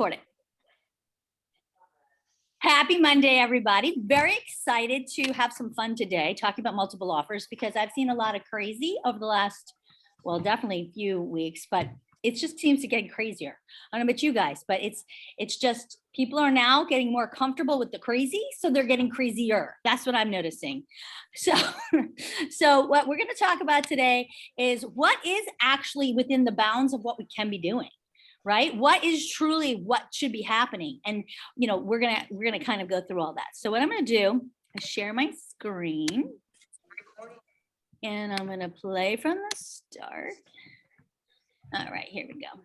Record it. Happy Monday, everybody. Very excited to have some fun today talking about multiple offers because I've seen a lot of crazy over the last, well, definitely a few weeks, but it just seems to get crazier. I don't know about you guys, but it's just people are now getting more comfortable with the crazy, so they're getting crazier. That's what I'm noticing. So what we're going to talk about today is what is actually within the bounds of what we can be doing. Right? What is truly what should be happening? And we're gonna kind of go through all that. So what I'm gonna do is share my screen, and I'm gonna play from the start. All right, here we go.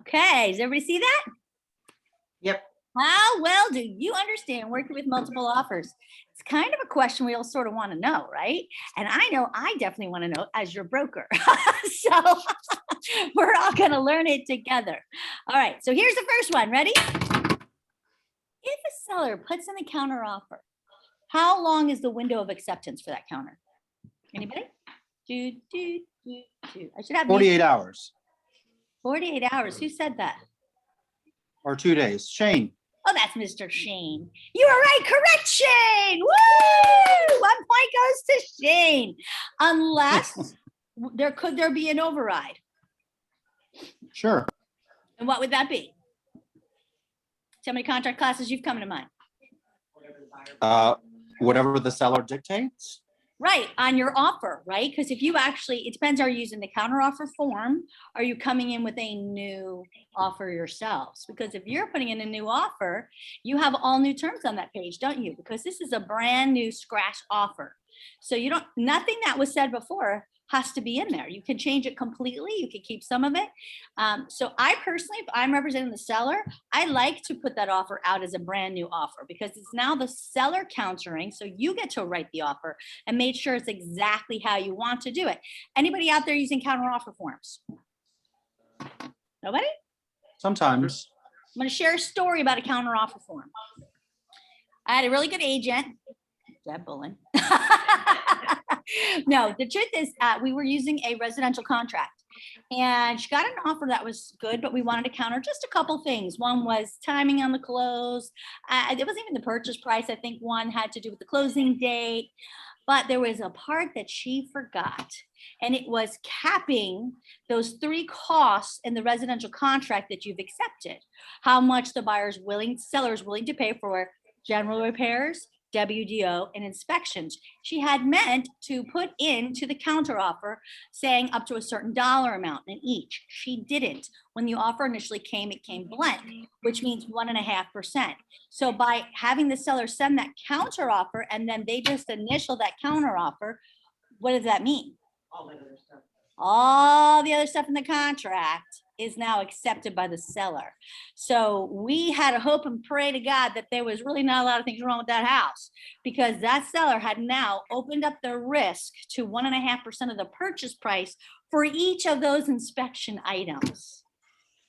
Okay, does everybody see that? Yep. How well do you understand working with multiple offers? It's kind of a question we all sort of want to know, right? And I know I definitely want to know as your broker. So we're all going to learn it together. All right, so here's the first one. Ready? If a seller puts in a counter offer, how long is the window of acceptance for that counter? Anybody? I should have 48 hours 48 hours. Who said that? or 2 days. Shane. Oh, that's Mr. Shane. You are right. Correct, Shane. Woo! 1 point goes to Shane. Unless there be an override. Sure. And what would that be? How many contract classes you've come to mind? Whatever the seller dictates. Right, on your offer, right? Because if you actually, it depends, are you using the counter offer form? Are you coming in with a new offer yourselves? Because if you're putting in a new offer, you have all new terms on that page, don't you? Because this is a brand new scratch offer. So nothing that was said before has to be in there. You can change it completely. You can keep some of it. So I personally, if I'm representing the seller, I like to put that offer out as a brand new offer because it's now the seller countering. So you get to write the offer and make sure it's exactly how you want to do it. Anybody out there using counter offer forms? Nobody? Sometimes. I'm going to share a story about a counter offer form. I had a really good agent, Deb Bullen. No, the truth is we were using a residential contract and she got an offer that was good, but we wanted to counter just a couple things. One was timing on the close. It wasn't even the purchase price. I think one had to do with the closing date, but there was a part that she forgot, and it was capping those 3 costs in the residential contract that you've accepted. How much the seller's willing to pay for general repairs, WDO, and inspections. She had meant to put into the counter offer saying up to a certain dollar amount in each. She didn't. When the offer initially came, it came blank, which means 1.5%. So by having the seller send that counter offer and then they just initial that counter offer, what does that mean? All the other stuff in the contract is now accepted by the seller. So we had to hope and pray to God that there was really not a lot of things wrong with that house because that seller had now opened up the risk to 1.5% of the purchase price for each of those inspection items,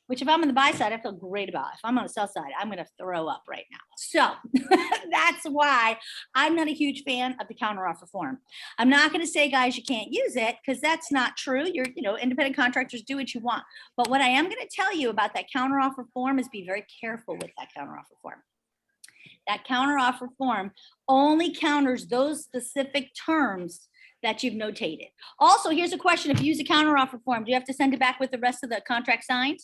which if I'm on the buy side, I feel great about. If I'm on the sell side, I'm going to throw up right now. So that's why I'm not a huge fan of the counteroffer form. I'm not going to say, guys, you can't use it because that's not true. Independent contractors do what you want. But what I am going to tell you about that counteroffer form is be very careful with that counteroffer form. That counteroffer form only counters those specific terms that you've notated. Also, here's a question. If you use a counteroffer form, do you have to send it back with the rest of the contract signed?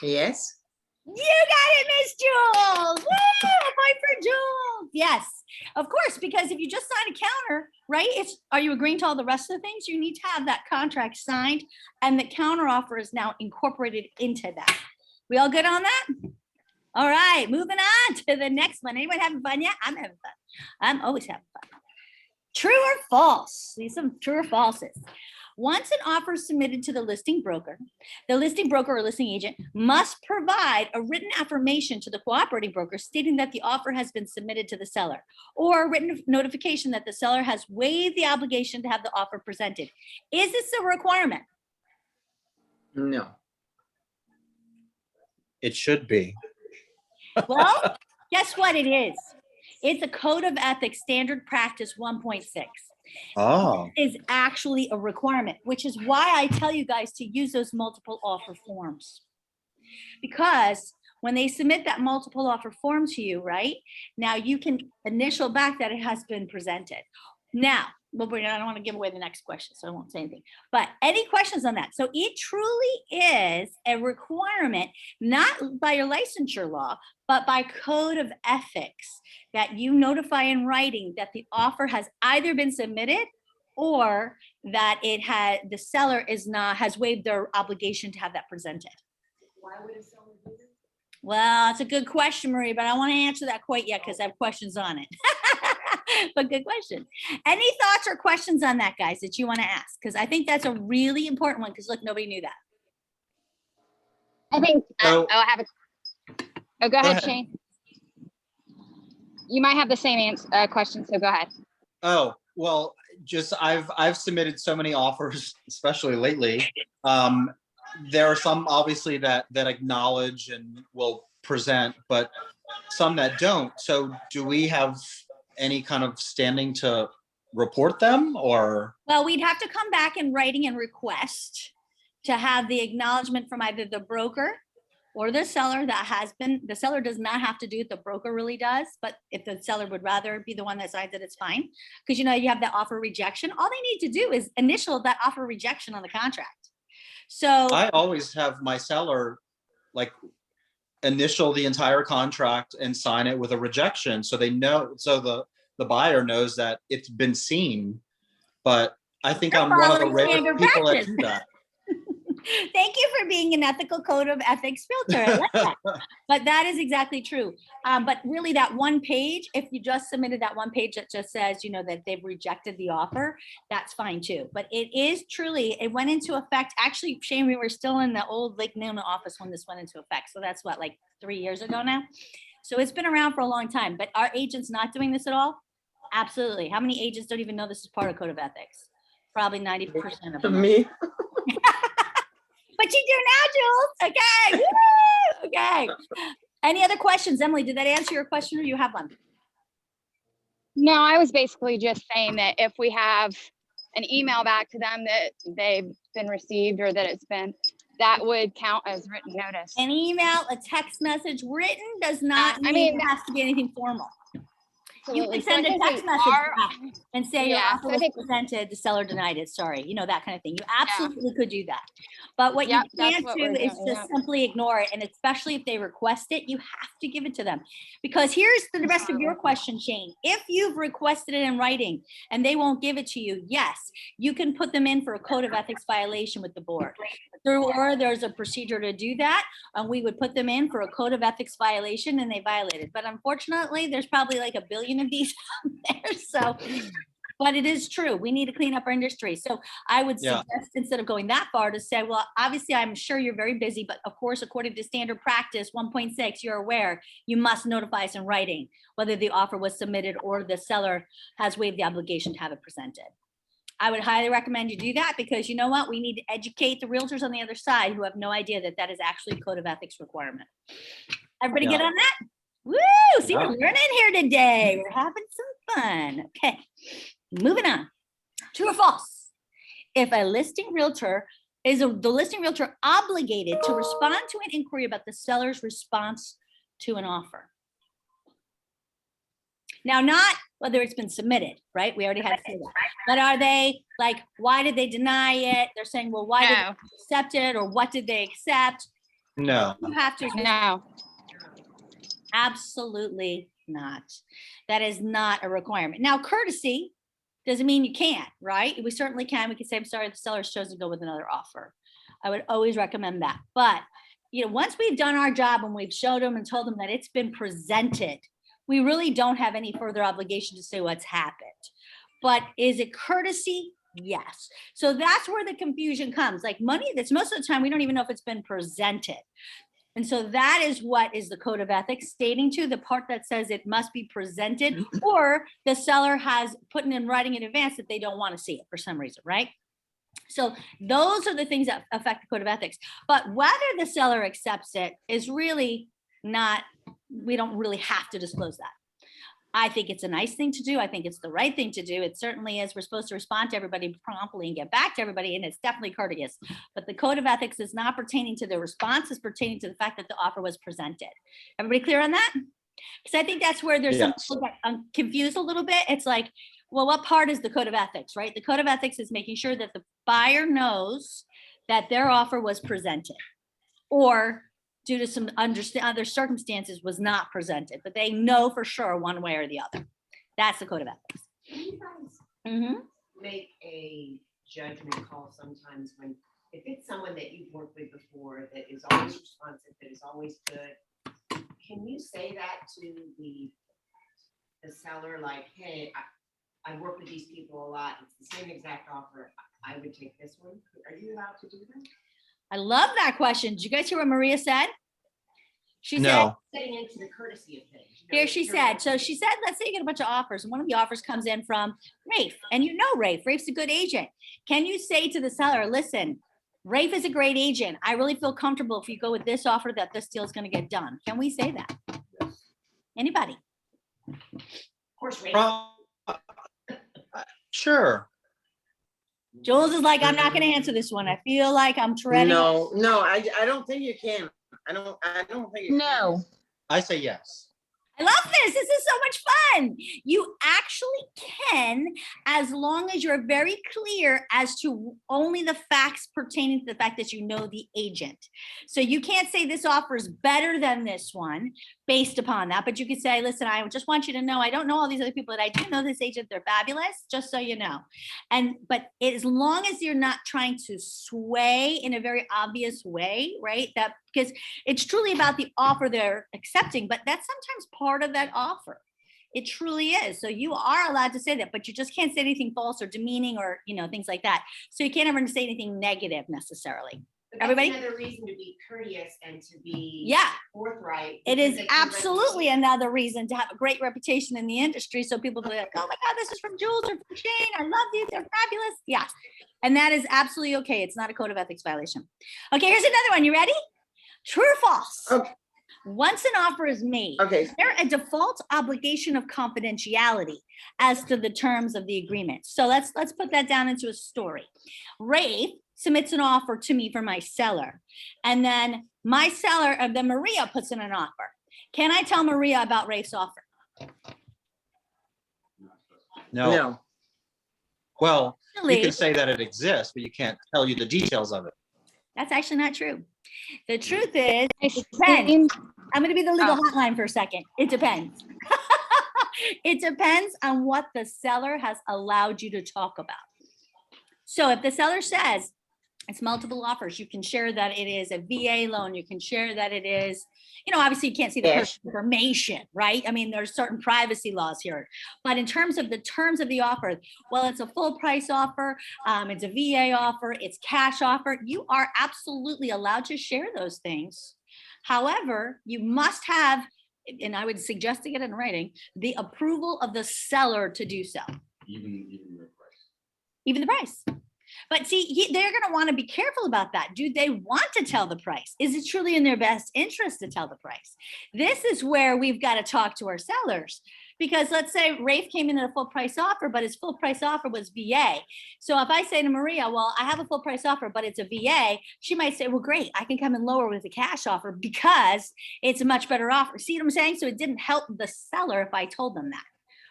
Yes. You got it, Miss Jules. Woo! A point for Jules. Yes, of course, because if you just sign a counter, right? Are you agreeing to all the rest of the things? You need to have that contract signed, and the counter offer is now incorporated into that. We all good on that? All right, moving on to the next one. Anyone having fun yet? I'm having fun. I'm always having fun. True or false? These are some true or falses. Once an offer is submitted to the listing broker or listing agent must provide a written affirmation to the cooperating broker stating that the offer has been submitted to the seller or a written notification that the seller has waived the obligation to have the offer presented. Is this a requirement? No. It should be. Well, guess what it is? It's a Code of Ethics Standard Practice 1.6. Oh, Is actually a requirement, which is why I tell you guys to use those multiple offer forms. Because when they submit that multiple offer form to you, right, now you can initial back that it has been presented. Now, well, I don't want to give away the next question, so I won't say anything. But any questions on that? So it truly is a requirement, not by your licensure law, but by code of ethics, that you notify in writing that the offer has either been submitted or that it had, the seller has waived their obligation to have that presented. Why would a seller do this? Well, it's a good question, Marie, but I want to answer that quite yet because I have questions on it. But good question. Any thoughts or questions on that, guys, that you want to ask? Because I think that's a really important one because look, nobody knew that. I think, So- I have a, oh, go ahead, ahead. Shane. You might have the same answer, question, so go ahead. oh, well, just I've submitted so many offers, especially lately. There are some obviously that acknowledge and will present, but some that don't. So do we have any kind of standing to report them or? Well, we'd have to come back in writing and request to have the acknowledgement from either the broker or the seller that has been, the seller does not have to do it, the broker really does. But if the seller would rather be the one that signs it, it's fine. Because you know, you have that offer rejection. All they need to do is initial that offer rejection on the contract. So I always have my seller like initial the entire contract and sign it with a rejection. So they know, so the buyer knows that it's been seen. But I think You're I'm one of the following rare standard people that practice. do that. thank you for being an ethical code of ethics filter. I like that. But that is exactly true. But really that one page, if you just submitted that one page that just says, you know, that they've rejected the offer, that's fine too. But it is truly, it went into effect. Actually, Shane, we were still in the old Lake Nona office when this went into effect. So that's what, like 3 years ago now. So it's been around for a long time, but are agents not doing this at all? Absolutely. How many agents don't even know this is part of code of ethics? Probably 90% of them. Me? But you do now, Jules. Okay. Woo! Okay. Any other questions? Emily, did that answer your question or you have one? No, I was basically just saying that if we have an email back to them that they've been received or that it's been, that would count as written notice. An email, a text message, written does not I mean mean- it has to be anything formal. You Absolutely. could So I send a think text we message are- back and say your Yeah, offer so I was think- presented, the seller denied it, sorry, you know, that kind of thing. You absolutely could do that. But what you Yep, that's can't what do we're is doing, just yeah. simply ignore it. And especially if they request it, you have to give it to them. Because here's the rest of your question, Shane. If you've requested it in writing and they won't give it to you, yes, you can put them in for a code of ethics violation with the board. Or there's a procedure to do that, and we would put them in for a code of ethics violation and they violated. But unfortunately, there's probably like a billion of these out there, so. But it is true, we need to clean up our industry. So I would Yeah. suggest, instead of going that far, to say, well, obviously, I'm sure you're very busy, but of course, according to standard practice 1.6, you're aware, you must notify us in writing whether the offer was submitted or the seller has waived the obligation to have it presented. I would highly recommend you do that because you know what? We need to educate the realtors on the other side who have no idea that that is actually a code of ethics requirement. Everybody Yeah. get on that? Woo! See, Yeah. we're learning here today. We're having some fun. Okay, moving on. True or false? If a listing realtor the listing realtor obligated to respond to an inquiry about the seller's response to an offer? Now, not whether it's been submitted, right? We already had to say that. But are they like, why did they deny it? They're saying, well, why did No, they accept it or what did they accept? No, You have to no. absolutely not. That is not a requirement. Now, courtesy doesn't mean you can't, right? We certainly can. We can say, I'm sorry, the seller's chosen to go with another offer. I would always recommend that. But, you know, once we've done our job and we've showed them and told them that it's been presented, we really don't have any further obligation to say what's happened. But is it courtesy? Yes. So that's where the confusion comes. Like money, that's most of the time, we don't even know if it's been presented. And so that is what is the code of ethics stating to the part that says it must be presented or the seller has put in writing in advance that they don't want to see it for some reason, right? So those are the things that affect the code of ethics. But whether the seller accepts it is really not, we don't really have to disclose that. I think it's a nice thing to do. I think it's the right thing to do. It certainly is. We're supposed to respond to everybody promptly and get back to everybody, and it's definitely courteous. But the code of ethics is not pertaining to the response, it's pertaining to the fact that the offer was presented. Everybody clear on that? Because I think that's where there's some Yes. people get confused a little bit. It's like, well, what part is the code of ethics, right? The code of ethics is making sure that the buyer knows that their offer was presented, or due to some other circumstances was not presented, but they know for sure one way or the other. That's the code of ethics. Do you guys Mhm. make a judgment call sometimes when, if it's someone that you've worked with before, that is always responsive, that is always good, can you say that to the seller, like, hey, I work with these people a lot, it's the same exact offer, I would take this one? Are you allowed to do that? I love that question. Did you guys hear what Maria said? She said, No, Getting into the courtesy of things. you know, here she you're said, not- so she said, let's say you get a bunch of offers, and one of the offers comes in from Rafe, and you know Rafe. Rafe's a good agent. Can you say to the seller, listen, Rafe is a great agent. I really feel comfortable if you go with this offer that this deal is going to get done. Can we say that? Anybody? Of course, Ray. sure. Jules is like, I'm not going to answer this one. I feel like I'm treading. No, I don't think you can. I don't think you can. No. I say yes. I love this. This is so much fun. You actually can, as long as you're very clear as to only the facts pertaining to the fact that you know the agent. So you can't say this offer is better than this one based upon that, but you could say, listen, I just want you to know, I don't know all these other people, but I do know this agent. They're fabulous, just so you know. But as long as you're not trying to sway in a very obvious way, right? That because it's truly about the offer they're accepting, but that's sometimes part of that offer. It truly is. So you are allowed to say that, but you just can't say anything false or demeaning or, things like that. So you can't ever say anything negative necessarily. But that's Everybody? another reason to be courteous and to be Yeah, forthright. it because is it's your absolutely reputation. another reason to have a great reputation in the industry. So people be like, oh my God, this is from Jules or from Shane. I love these. They're fabulous. Yeah. And that is absolutely okay. It's not a code of ethics violation. Okay, here's another one. You ready? True or false? Okay. Once an offer is made, Okay, there a default obligation of confidentiality as to the terms of the agreement. So let's put that down into a story. Rafe submits an offer to me for my seller, and then then Maria puts in an offer. Can I tell Maria about Rafe's offer? No. no, Well, you Really? can say that it exists, but you can't tell you the details of it. That's actually not true. The truth is, I it depends. seem- I'm going to be the legal Oh. hotline for a second. It depends. It depends on what the seller has allowed you to talk about. So if the seller says it's multiple offers, you can share that it is a VA loan. You can share that it is, obviously you can't see the Yes. person's information, right? I mean, there's certain privacy laws here. But in terms of the terms of the offer, well, it's a full price offer. It's a VA offer. It's cash offer. You are absolutely allowed to share those things. However, you must have, and I would suggest to get it in writing, the approval of the seller to do so. Even the price. But see, they're going to want to be careful about that. Do they want to tell the price? Is it truly in their best interest to tell the price? This is where we've got to talk to our sellers. Because let's say Rafe came in at a full price offer, but his full price offer was VA. So if I say to Maria, well, I have a full price offer, but it's a VA, she might say, well, great, I can come in lower with a cash offer because it's a much better offer. See what I'm saying? So it didn't help the seller if I told them that.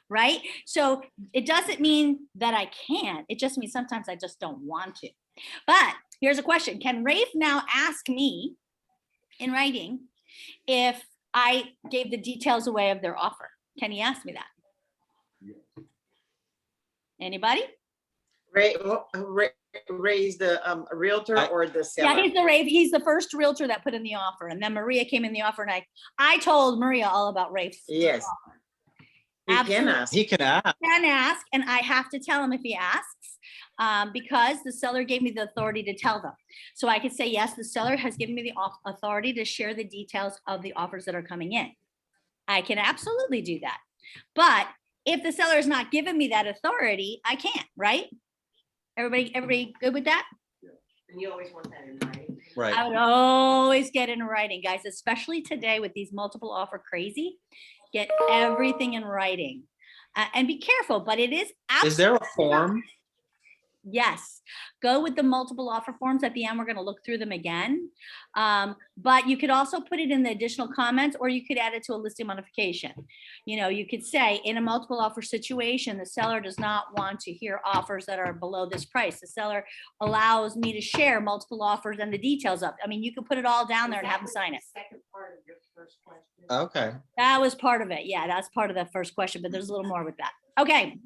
Right? So it doesn't mean that I can't. It just means sometimes I just don't want to. But here's a question. Can Rafe now ask me in writing if I gave the details away of their offer? Can he ask me that? Anybody? raise the realtor or the Yeah, seller? he's the Rafe. He's the first realtor that put in the offer. And then Maria came in the offer and I told Maria all about Rafe's Yes. offer. He can Absolutely. ask. He can ask. Can ask, and I have to tell him if he asks, because the seller gave me the authority to tell them. So I could say, yes, the seller has given me the authority to share the details of the offers that are coming in. I can absolutely do that. But if the seller is not giving me that authority, I can't, right? Everybody good with that? And you always want that in writing. Right. I would always get in writing, guys, especially today with these multiple offer crazy. Get everything in writing. And be careful, but it Is there a form? Yes, go with the multiple offer forms at the end. We're going to look through them again. But you could also put it in the additional comments, or you could add it to a listing modification. You know, you could say in a multiple offer situation, the seller does not want to hear offers that are below this price. The seller allows me to share multiple offers and the details of. I mean, you could put it all down there and have them sign it. Second part of your first question. Okay. That was part of it. Yeah, that's part of the first question, but there's a little more with that. Okay.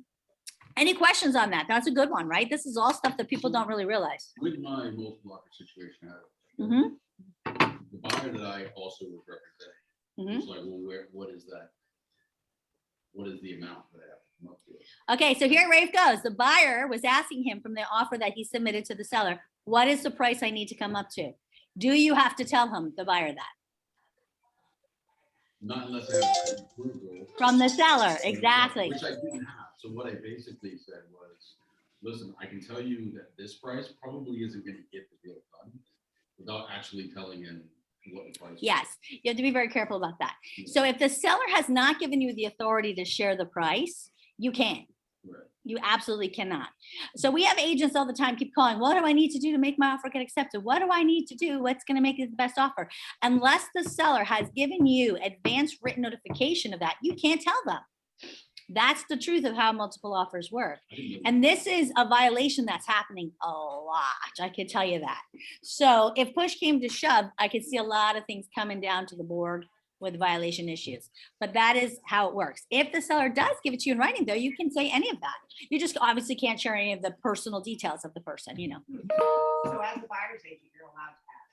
Any questions on that? That's a good one, right? This is all stuff that people don't really realize. With my multiple offer situation, Mhm. the buyer that I also was representing was like, well, what is that? What is the amount that I have to come up with? Okay, so here Rafe goes. The buyer was asking him from the offer that he submitted to the seller, what is the price I need to come up to? Do you have to tell him, the buyer, that? Not unless I have approval. From the seller, exactly. Which I didn't have. So what I basically said was, listen, I can tell you that this price probably isn't going to get the deal done without actually telling him what the price is. Yes, you have to be very careful about that. So if the seller has not given you the authority to share the price, you can't. Right. You absolutely cannot. So we have agents all the time keep calling, what do I need to do to make my offer get accepted? What do I need to do? What's going to make it the best offer? Unless the seller has given you advanced written notification of that, you can't tell them. That's the truth of how multiple offers work. I didn't know. And this is a violation that's happening a lot. I can tell you that. So if push came to shove, I could see a lot of things coming down to the board with violation issues. But that is how it works. If the seller does give it to you in writing, though, you can say any of that. You just obviously can't share any of the personal details of the person, you know. So as a buyer's agent, you're allowed to ask.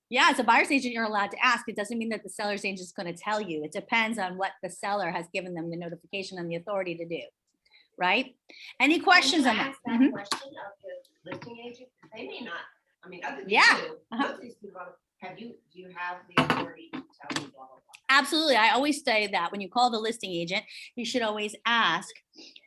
Yeah, as a buyer's agent, you're allowed to ask. It doesn't mean that the seller's agent is going to tell you. It depends on what the seller has given them the notification and the authority to do. Right? Any questions on that? Ask that Mhm. question of the listing agent. They may not, I mean, other than Yeah, you, uh-huh. most of these people, do you have the authority to tell me blah, blah, blah? Absolutely. I always say that when you call the listing agent, you should always ask,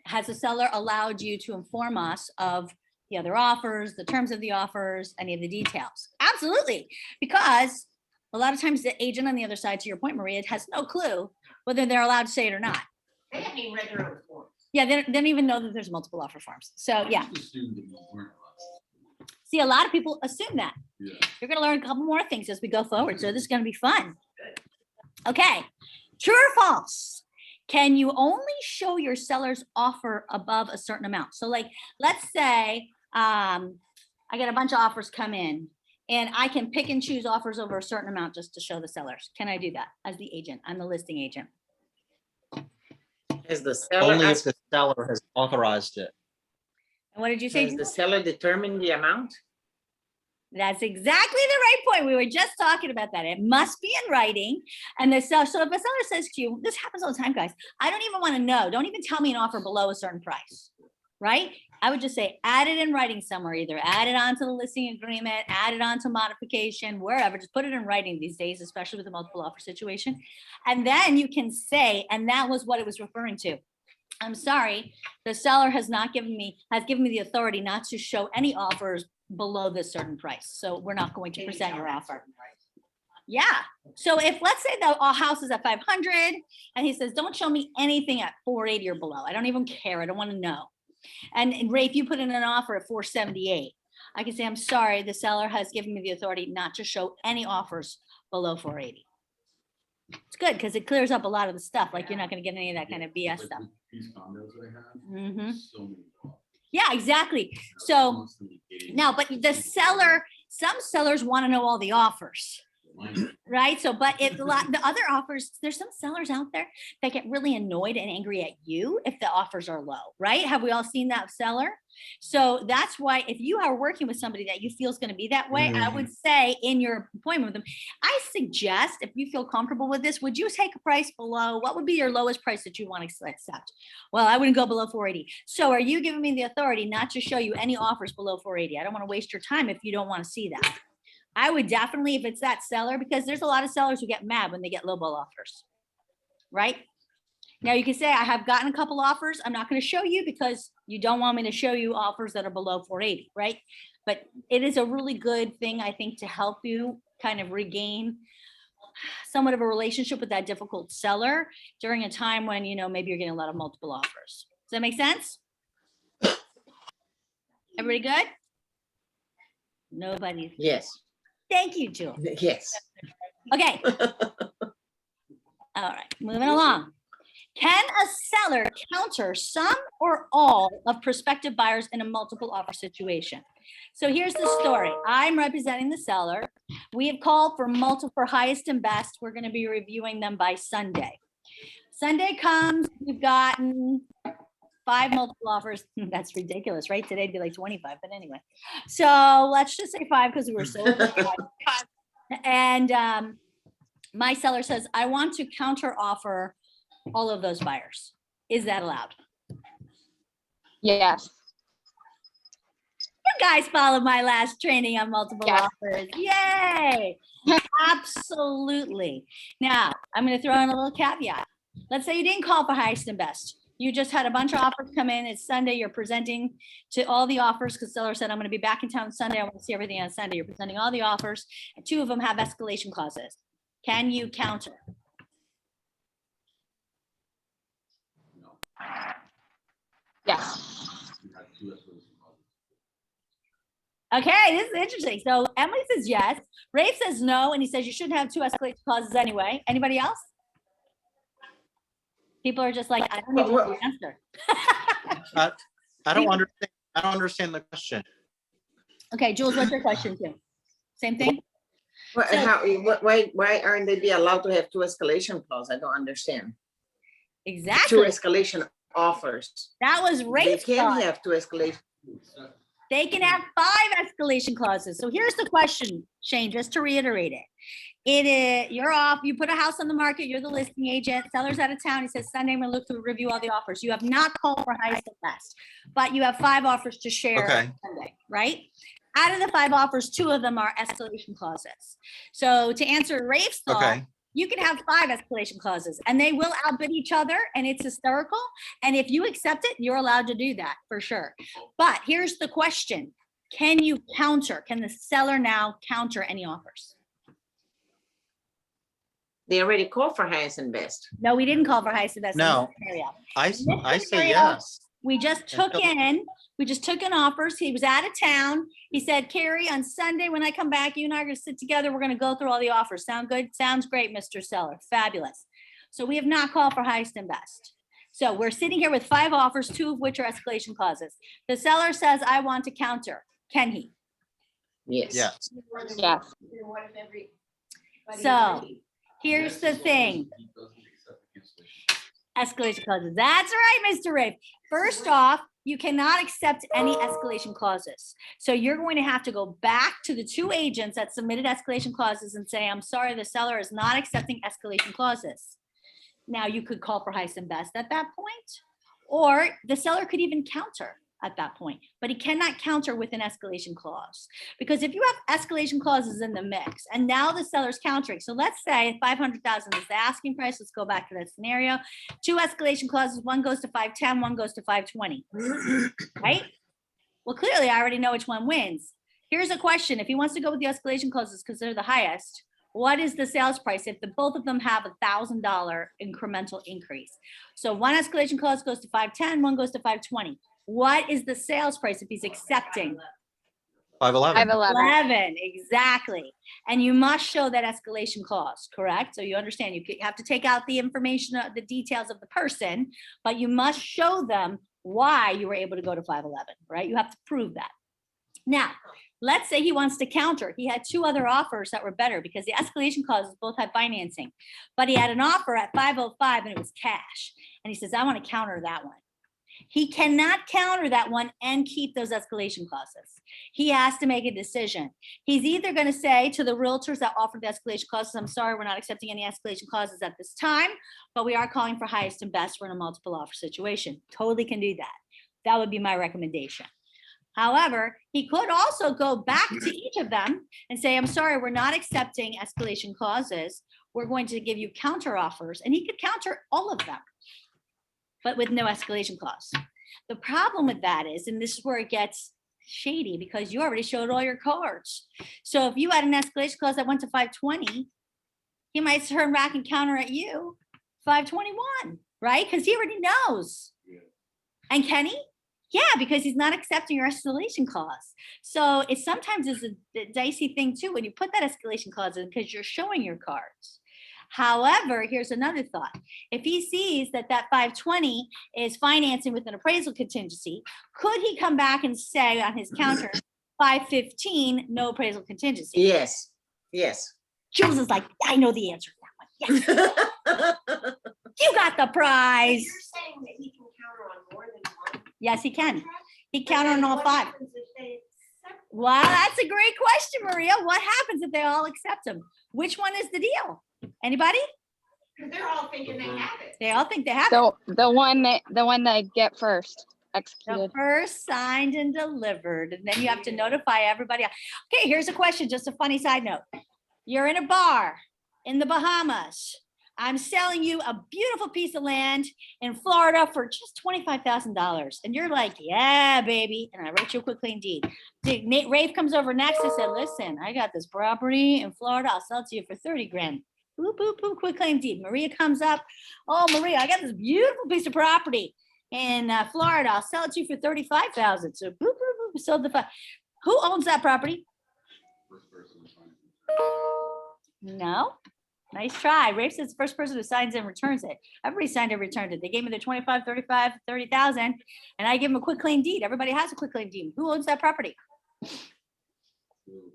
has the seller allowed you to inform us of the other offers, the terms of the offers, any of the details? Absolutely. Because a lot of times the agent on the other side, to your point, Maria, has no clue whether they're allowed to say it or not. They haven't even read their own forms. Yeah, they don't even know that there's multiple offer forms. So I yeah, just assumed that we weren't allowed. see, a lot of people assume that. Yeah. You're going to learn a couple more things as we go forward. So this is going to be fun. Okay, true or false? Can you only show your seller's offer above a certain amount? So like, let's say I get a bunch of offers come in and I can pick and choose offers over a certain amount just to show the sellers. Can I do that as the agent? I'm the listing agent. Has the seller Only if asked, the seller has authorized it. And what did you say? has the seller determined the amount? That's exactly the right point. We were just talking about that. It must be in writing. And the seller, so if a seller says to you, this happens all the time, guys, I don't even want to know. Don't even tell me an offer below a certain price, right? I would just say, add it in writing somewhere, either add it onto the listing agreement, add it onto modification, wherever, just put it in writing these days, especially with the multiple offer situation. And then you can say, and that was what it was referring to. I'm sorry, the seller has given me the authority not to show any offers below this certain price. So we're not going to Can you present tell your that offer. certain price? Yeah. So if, let's say the house is at 500 and he says, don't show me anything at 480 or below. I don't even care. I don't want to know. And Ray, if you put in an offer at 478, I can say, I'm sorry, the seller has given me the authority not to show any offers below 480. It's good because it clears up a lot of the stuff. Like you're not going to get any of that kind of BS Like stuff. with These condos that I have, Mhm. so many. offers. Yeah, exactly. I'm So constantly getting- now, but the seller, some sellers want to know all the offers. Mine- Right. So, but if the other offers, there's some sellers out there that get really annoyed and angry at you if the offers are low, right? Have we all seen that seller? So that's why if you are working with somebody that you feel is going to be that way, I would say in your appointment with them, I suggest if you feel comfortable with this, would you take a price below? What would be your lowest price that you want to accept? Well, I wouldn't go below 480. So are you giving me the authority not to show you any offers below 480? I don't want to waste your time if you don't want to see that. I would definitely, if it's that seller, because there's a lot of sellers who get mad when they get lowball offers, right? Now you can say, I have gotten a couple offers. I'm not going to show you because you don't want me to show you offers that are below 480, right? But it is a really good thing, I think, to help you kind of regain somewhat of a relationship with that difficult seller during a time when, maybe you're getting a lot of multiple offers. Does that make sense? Everybody good? Nobody. Yes, Thank you, Jewel. yes. Okay. All right, moving along. Can a seller counter some or all of prospective buyers in a multiple offer situation? So here's the story. I'm representing the seller. We have called for highest and best. We're going to be reviewing them by Sunday. Sunday comes, we've gotten 5 multiple offers. That's ridiculous, right? Today it'd be like 25, but anyway. So let's just say 5 because we were so. And my seller says, I want to counter offer all of those buyers. Is that allowed? Yes. You guys followed my last training on multiple Yes. offers. Yay! Absolutely. Now, I'm going to throw in a little caveat. Let's say you didn't call for highest and best. You just had a bunch of offers come in. It's Sunday. You're presenting to all the offers because seller said, I'm going to be back in town Sunday. I want to see everything on Sunday. You're presenting all the offers, and 2 of them have escalation clauses. Can you counter? No. Yes. You had 2 escalation clauses. Okay, this is interesting. So Emily says yes. Rafe says no, and he says you shouldn't have 2 escalation clauses anyway. Anybody else? People are just like, I don't even know the answer. I don't understand. I don't understand the question. Okay, Jules, what's your question too? Same thing? Why aren't they be allowed to have 2 escalation clauses? I don't understand. 2 Exactly. escalation offers. That was They Rafe's can thought. have 2 escalation. They can have 5 escalation clauses. So here's the question, Shane, just to reiterate it. It is, you're off, you put a house on the market, you're the listing agent, seller's out of town, he says, Sunday, I'm gonna look to review all the offers. You have not called for highest and best, but you have 5 offers to share Okay. on Sunday, right? Out of the 5 offers, 2 of them are escalation clauses. So to answer Rafe's thought, Okay. you can have 5 escalation clauses and they will outbid each other and it's hysterical. And if you accept it, you're allowed to do that for sure. But here's the question. Can you counter? Can the seller now counter any offers? They already called for highest and best. No, we didn't call for highest and best. in this No. scenario. I say scenario, yes. We just took in offers. He was out of town. He said, Carrie, on Sunday, when I come back, you and I are gonna sit together. We're gonna go through all the offers. Sound good? Sounds great, Mr. Seller. Fabulous. So we have not called for highest and best. So we're sitting here with 5 offers, 2 of which are escalation clauses. The seller says, I want to counter. Can he? Yes. Yes. Yes. Then what if everybody So, agreed? Here's Yes, the as long as thing. he doesn't accept the cancellation. Escalation clauses. That's right, Mr. Rafe. First off, you cannot accept any escalation clauses. So you're going to have to go back to the 2 agents that submitted escalation clauses and say, I'm sorry, the seller is not accepting escalation clauses. Now you could call for highest and best at that point, or the seller could even counter at that point, but he cannot counter with an escalation clause. Because if you have escalation clauses in the mix and now the seller's countering, so let's say 500,000 is the asking price. Let's go back to that scenario. 2 escalation clauses, one goes to 510, one goes to 520, right? Well, clearly I already know which one wins. Here's a question. If he wants to go with the escalation clauses because they're the highest, what is the sales price if both of them have $1,000 incremental increase? So one escalation clause goes to 510, one goes to 520. What is the sales price if he's accepting? 511. 511. 11, exactly. And you must show that escalation clause, correct? So you understand, you have to take out the information, the details of the person, but you must show them why you were able to go to 511, right? You have to prove that. Now, let's say he wants to counter. He had 2 other offers that were better because the escalation clauses both had financing, but he had an offer at 505 and it was cash. And he says, I want to counter that one. He cannot counter that one and keep those escalation clauses. He has to make a decision. He's either going to say to the realtors that offered the escalation clauses, I'm sorry, we're not accepting any escalation clauses at this time, but we are calling for highest and best. We're in a multiple offer situation. Totally can do that. That would be my recommendation. However, he could also go back to each of them and say, I'm sorry, we're not accepting escalation clauses. We're going to give you counter offers, and he could counter all of them, but with no escalation clause. The problem with that is, and this is where it gets shady because you already showed all your cards. So if you had an escalation clause that went to 520 he might turn back and counter at you 521, right? Because he already knows. Yeah. And can he? Yeah, because he's not accepting your escalation clause. So it sometimes is a dicey thing too when you put that escalation clause in because you're showing your cards. However, here's another thought. If he sees that that 520 is financing with an appraisal contingency, could he come back and say on his counter, 515, no appraisal contingency? Yes, yes. Jules is like, I know the answer to that one. Yes, you got the prize. You're saying that he can counter on more than one? Yes, he can. contract? He But counter on then all what 5. happens if they accept Wow, that's a great question, Maria. What happens if they all accept them? Which one is the deal? Anybody? Because they're all thinking they have it. They all think they have it. The one they get first The executed. first signed and delivered, and then you have to notify everybody. Okay, here's a question, just a funny side note. You're in a bar in the Bahamas. I'm selling you a beautiful piece of land in Florida for just $25,000. And you're like, yeah, baby. And I wrote you a quick claim deed. Nate Rafe comes over next and said, listen, I got this property in Florida. I'll sell it to you for 30 grand. Boop, boop, boop, quick claim deed. Maria comes up. Oh, Maria, I got this beautiful piece of property in Florida. I'll sell it to you for 35,000. So boop, boop, boop, sold the, who owns that property? First person to sign it. No. Nice try. Rafe says the first person who signs and returns it. Everybody signed and returned it. They gave me the 25, 35, 30,000, and I give them a quick claim deed. Everybody has a quick claim deed. Who owns that property? So-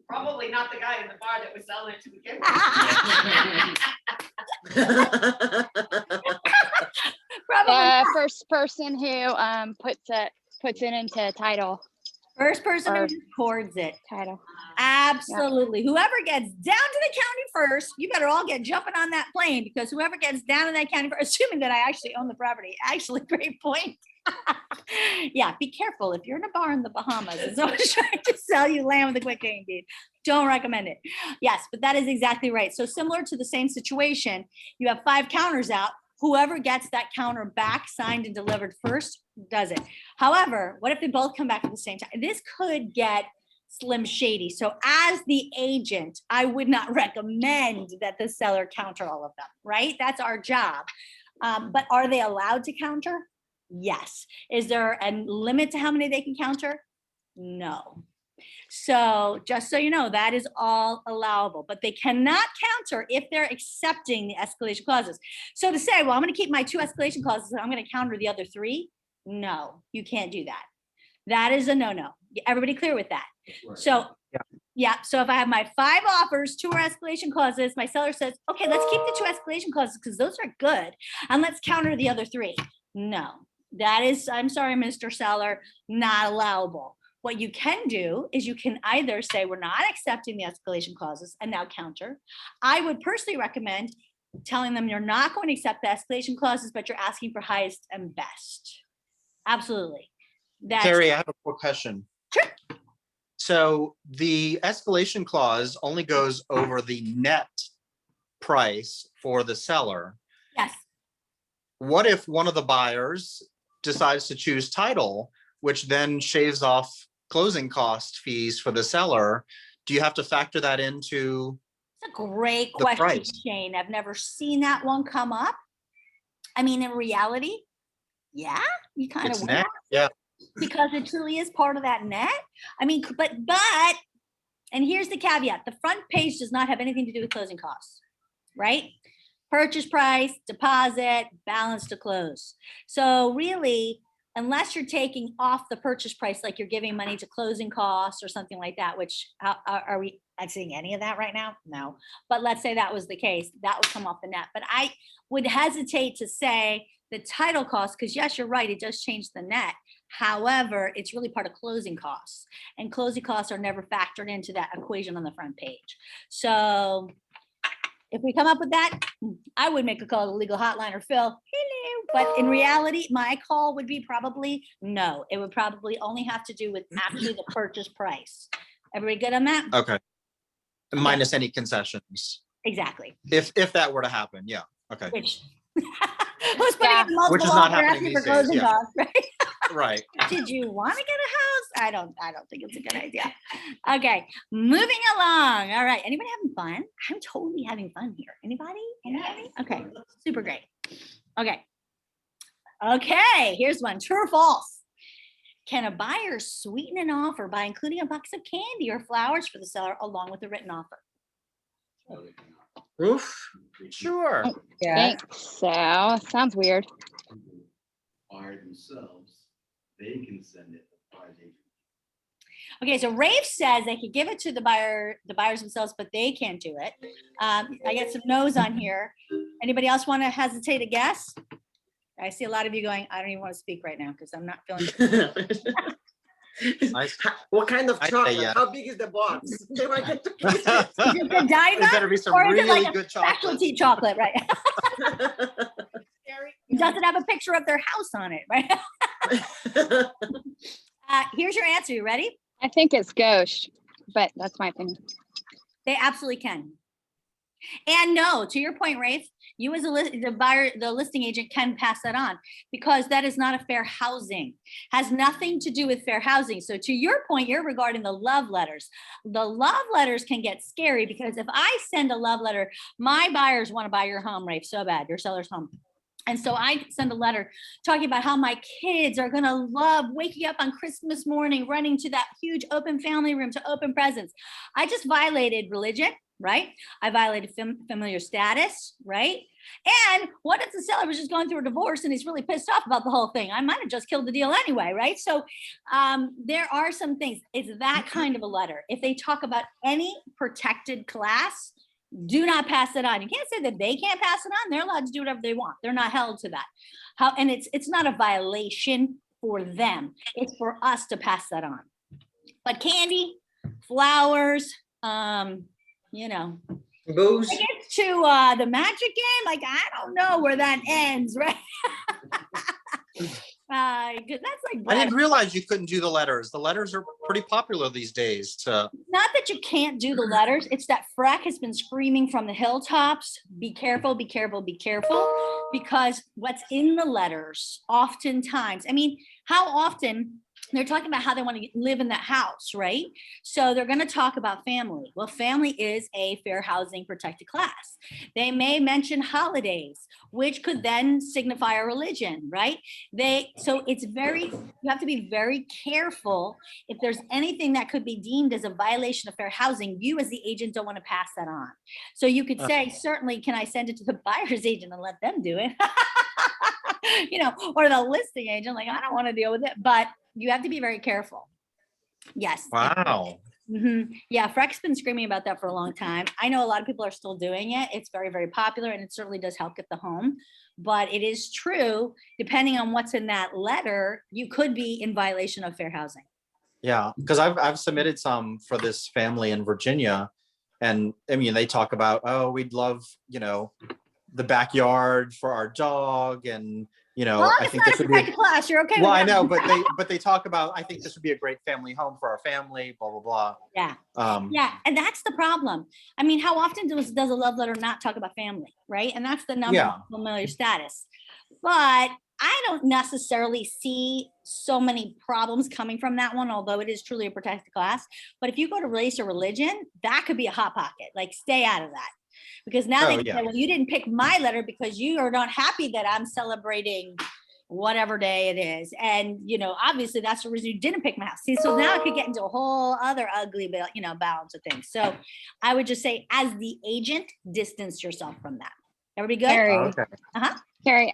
Probably not the guy in the bar that was selling it to begin with. Probably The not. first person who puts it into First person who or- records it. title. Absolutely. Whoever gets down to the county first, you better all get jumping on that plane because whoever gets down in that county first, assuming that I actually own the property, actually great point. Yeah, be careful. If you're in a bar in the Bahamas and someone's trying to sell you land with a quick claim deed, don't recommend it. Yes, but that is exactly right. So similar to the same situation, you have 5 counters out. Whoever gets that counter back, signed and delivered first, does it. However, what if they both come back at the same time? This could get slim shady. So as the agent, I would not recommend that the seller counter all of them, right? That's our job. But are they allowed to counter? Yes. Is there a limit to how many they can counter? No. So just so you know, that is all allowable, but they cannot counter if they're accepting the escalation clauses. So to say, well, I'm going to keep my 2 escalation clauses and I'm going to counter the other 3. No, you can't do that. That is a no-no. Everybody clear with that? That's right. So, yeah, so if I have my 5 offers, 2 are escalation clauses, my seller says, okay, let's keep the 2 escalation clauses because those are good. And let's counter the other 3. No, that is, I'm sorry, Mr. Seller, not allowable. What you can do is you can either say, we're not accepting the escalation clauses and now counter. I would personally recommend telling them you're not going to accept the escalation clauses, but you're asking for highest and best. Absolutely. That's Terry, I have a quick question. Sure. So the escalation clause only goes over the net price for the seller. yes. What if one of the buyers decides to choose title, which then shaves off closing cost fees for the seller? Do you have to factor that into? It's a great The question, price. Shane. I've never seen that one come up. I mean, in reality, yeah, you kind It's of net, yeah. because it truly is part of that net. I mean, but, and here's the caveat, the front page does not have anything to do with closing costs, right? Purchase price, deposit, balance to close. So really, unless you're taking off the purchase price, like you're giving money to closing costs or something like that, which are we seeing any of that right now? No. But let's say that was the case, that would come off the net. But I would hesitate to say the title cost, because yes, you're right, it does change the net. However, it's really part of closing costs, and closing costs are never factored into that equation on the front page. So if we come up with that, I would make a call to the legal hotline or Phil. Hello. But in reality, my call would be probably no. It would probably only have to do with actually the purchase price. Everybody good on that? Okay. Minus any concessions, Exactly. if that were to happen, yeah, okay. Which who's putting Yeah. in multiple Which is not offers happening asking for these days, closing yeah. costs, right? Right. Did you want to get a house? I don't think it's a good idea. Okay, moving along. All right, anybody having fun? I'm totally having fun here. Anybody? Anybody? Okay, super great. Okay. Okay, here's one. True or false? Can a buyer sweeten an offer by including a box of candy or flowers for the seller along with the written offer? No, they cannot. Oof. Sure. Think so. Sounds weird. Buyer themselves, they can send it to the buyer's agent. Okay, so Rafe says they could give it to the buyers themselves, but they can't do it. I get some no's on here. Anybody else want to hesitate a guess? I see a lot of you going, I don't even want to speak right now because I'm not feeling. What kind of I'd say chocolate? yes. How big is the box? They might get to pick Is it It Godiva? better be some Or is it really like a good chocolate. specialty chocolate, right? it. It doesn't have a picture of their house on it, right? Here's your answer. You ready? I think it's gauche, but that's my opinion. They absolutely can. And no, to your point, Rafe, you as the listing agent can pass that on because that is not a fair housing. Has nothing to do with fair housing. So to your point, you're regarding the love letters. The love letters can get scary because if I send a love letter, my buyers want to buy your home, Rafe, so bad, your seller's home. And so I send a letter talking about how my kids are going to love waking up on Christmas morning, running to that huge open family room to open presents. I just violated religion, right? I violated familiar status, right? And what if the seller was just going through a divorce and he's really pissed off about the whole thing? I might have just killed the deal anyway, right? So there are some things. It's that kind of a letter. If they talk about any protected class, do not pass it on. You can't say that they can't pass it on. They're allowed to do whatever they want. They're not held to that. And it's not a violation for them. It's for us to pass that on. But candy, flowers, you know, Booze. it gets to the magic game. Like, I don't know where that ends, right? 'Cause that's like I didn't realize you couldn't do the letters. The letters are pretty popular these days. not that you can't do the letters, it's that Freck has been screaming from the hilltops, be careful, be careful, be careful, because what's in the letters oftentimes, I mean, how often they're talking about how they want to live in that house, right? So they're going to talk about family. Well, family is a fair housing protected class. They may mention holidays, which could then signify a religion, right? So you have to be very careful. If there's anything that could be deemed as a violation of fair housing, you as the agent don't want to pass that on. So you could say, certainly, can I send it to the buyer's agent and let them do it? You know, or the listing agent, like, I don't want to deal with it, but you have to be very careful. Yes. Wow. Yeah, Freck's been screaming about that for a long time. I know a lot of people are still doing it. It's very, very popular and it certainly does help get the home. But it is true, depending on what's in that letter, you could be in violation of fair housing. Yeah, because I've submitted some for this family in Virginia, and I mean they talk about, oh, we'd love, you know, the backyard for our dog, and you know, Well, I it's think not this a would be. protected class. You're okay Well, with I that. know, but they talk about, I think this would be a great family home for our family, blah blah blah. Yeah. Um, Yeah, and that's the problem. I mean, how often does a love letter not talk about family, right? And that's the number Yeah. one familiar status. But I don't necessarily see so many problems coming from that one, although it is truly a protected class. But if you go to race or religion, that could be a hot pocket. Like, stay out of that. Because now they Oh, can yeah. say, well, you didn't pick my letter because you are not happy that I'm celebrating whatever day it is. And, you know, obviously that's the reason you didn't pick my house. See, so now it could get into a whole other ugly, you know, balance of things. So I would just say, as the agent, distance yourself from that. Everybody good? Carrie, okay. Carrie,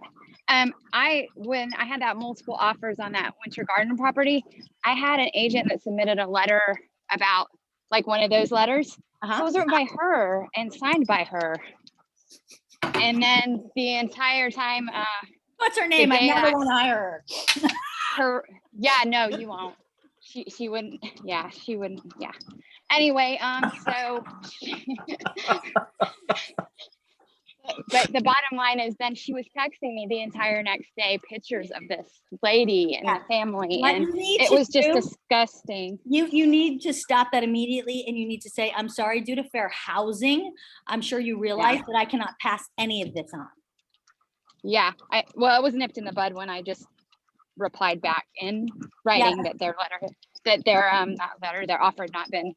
when I had that multiple offers on that Winter Garden property, I had an agent that submitted a letter about like one of those letters. It was written by her and signed by her. And then the entire time, What's her name? I Today never I- want to hire her. no, you won't. She wouldn't, she wouldn't, Anyway, so but the bottom line is then she was texting me the entire next day pictures of this lady and Yeah. the family, What and you need it to was just do- disgusting. You need to stop that immediately, and you need to say, I'm sorry, due to fair housing, I'm sure you realize that I cannot pass any of this on. Yeah, well, it was nipped in the bud when I just replied back in writing that their letter, that their, not letter, their offer had not been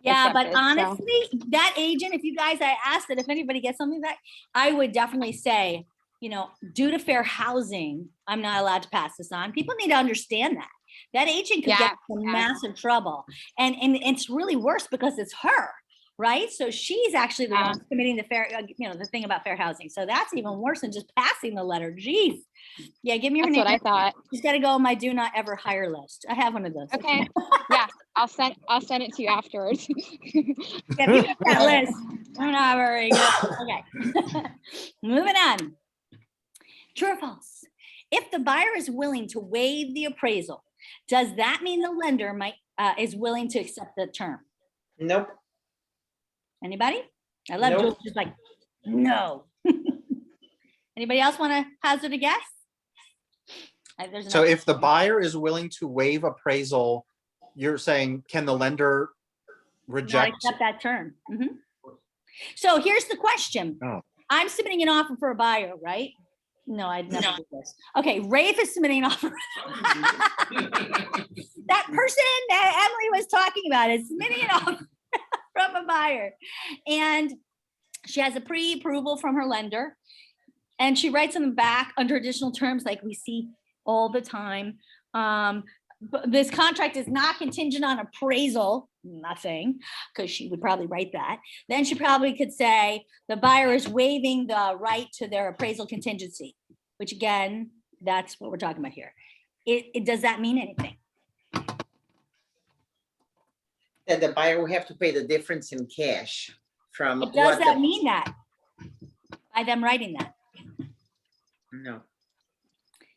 Yeah, but accepted, so. honestly, that agent, if you guys, I asked that if anybody gets something back, I would definitely say, you know, due to fair housing, I'm not allowed to pass this on. People need to understand that. That agent could Yeah, get some yeah. massive trouble. And it's really worse because it's her, right? So she's actually the Yeah. one committing the fair, you know, the thing about fair housing. So that's even worse than just passing the letter. Geez. Yeah, give me her That's name. what I thought. She's got to go on my do not ever hire list. I have one of those. Okay, yeah, I'll send it to you afterwards. Yeah, if you get that list, I'm not very good. Okay. Moving on. True or false? If the buyer is willing to waive the appraisal, does that mean the lender is willing to accept the term? Nope. Anybody? I love Nope. George, just like, no. Anybody else want to hazard a guess? There's So another- if the buyer is willing to waive appraisal, you're saying, can the lender not reject? accept that term. Mhm. So here's the question. Oh. I'm submitting an offer for a buyer, right? No, I'd never do this. Okay, Rafe is submitting an offer. That person that Emily was talking about is submitting an offer from a buyer. And she has a pre-approval from her lender. And she writes on the back under additional terms like we see all the time. But this contract is not contingent on appraisal, nothing, because she would probably write that. Then she probably could say the buyer is waiving the right to their appraisal contingency, which again, that's what we're talking about here. Does that mean anything? That the buyer will have to pay the difference in cash from. But does what that the- mean that? By them writing that? No.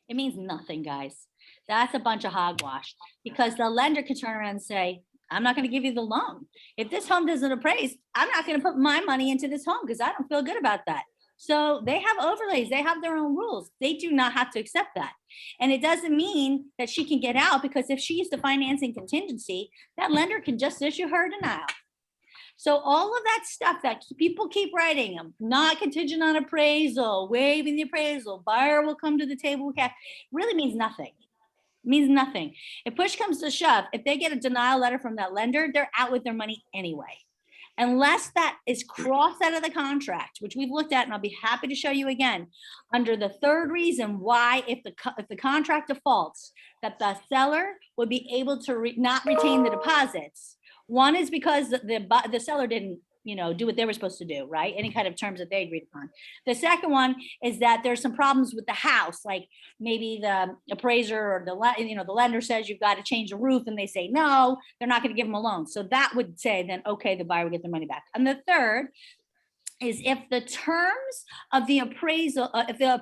It means nothing, guys. That's a bunch of hogwash because the lender can turn around and say, I'm not going to give you the loan. If this home doesn't appraise, I'm not going to put my money into this home because I don't feel good about that. So they have overlays. They have their own rules. They do not have to accept that. And it doesn't mean that she can get out because if she used the financing contingency, that lender can just issue her denial. So all of that stuff that people keep writing, not contingent on appraisal, waiving the appraisal, buyer will come to the table with cash, really means nothing. Means nothing. If push comes to shove, if they get a denial letter from that lender, they're out with their money anyway. Unless that is crossed out of the contract, which we've looked at, and I'll be happy to show you again, under the third reason why, if the contract defaults, that the seller would be able to not retain the deposits. One is because the seller didn't, do what they were supposed to do, right? Any kind of terms that they agreed upon. The second one is that there's some problems with the house, like maybe the appraiser or the lender says you've got to change the roof, and they say no, they're not going to give them a loan. So that would say then, okay, the buyer would get their money back. And the third is if the terms of the appraisal, if the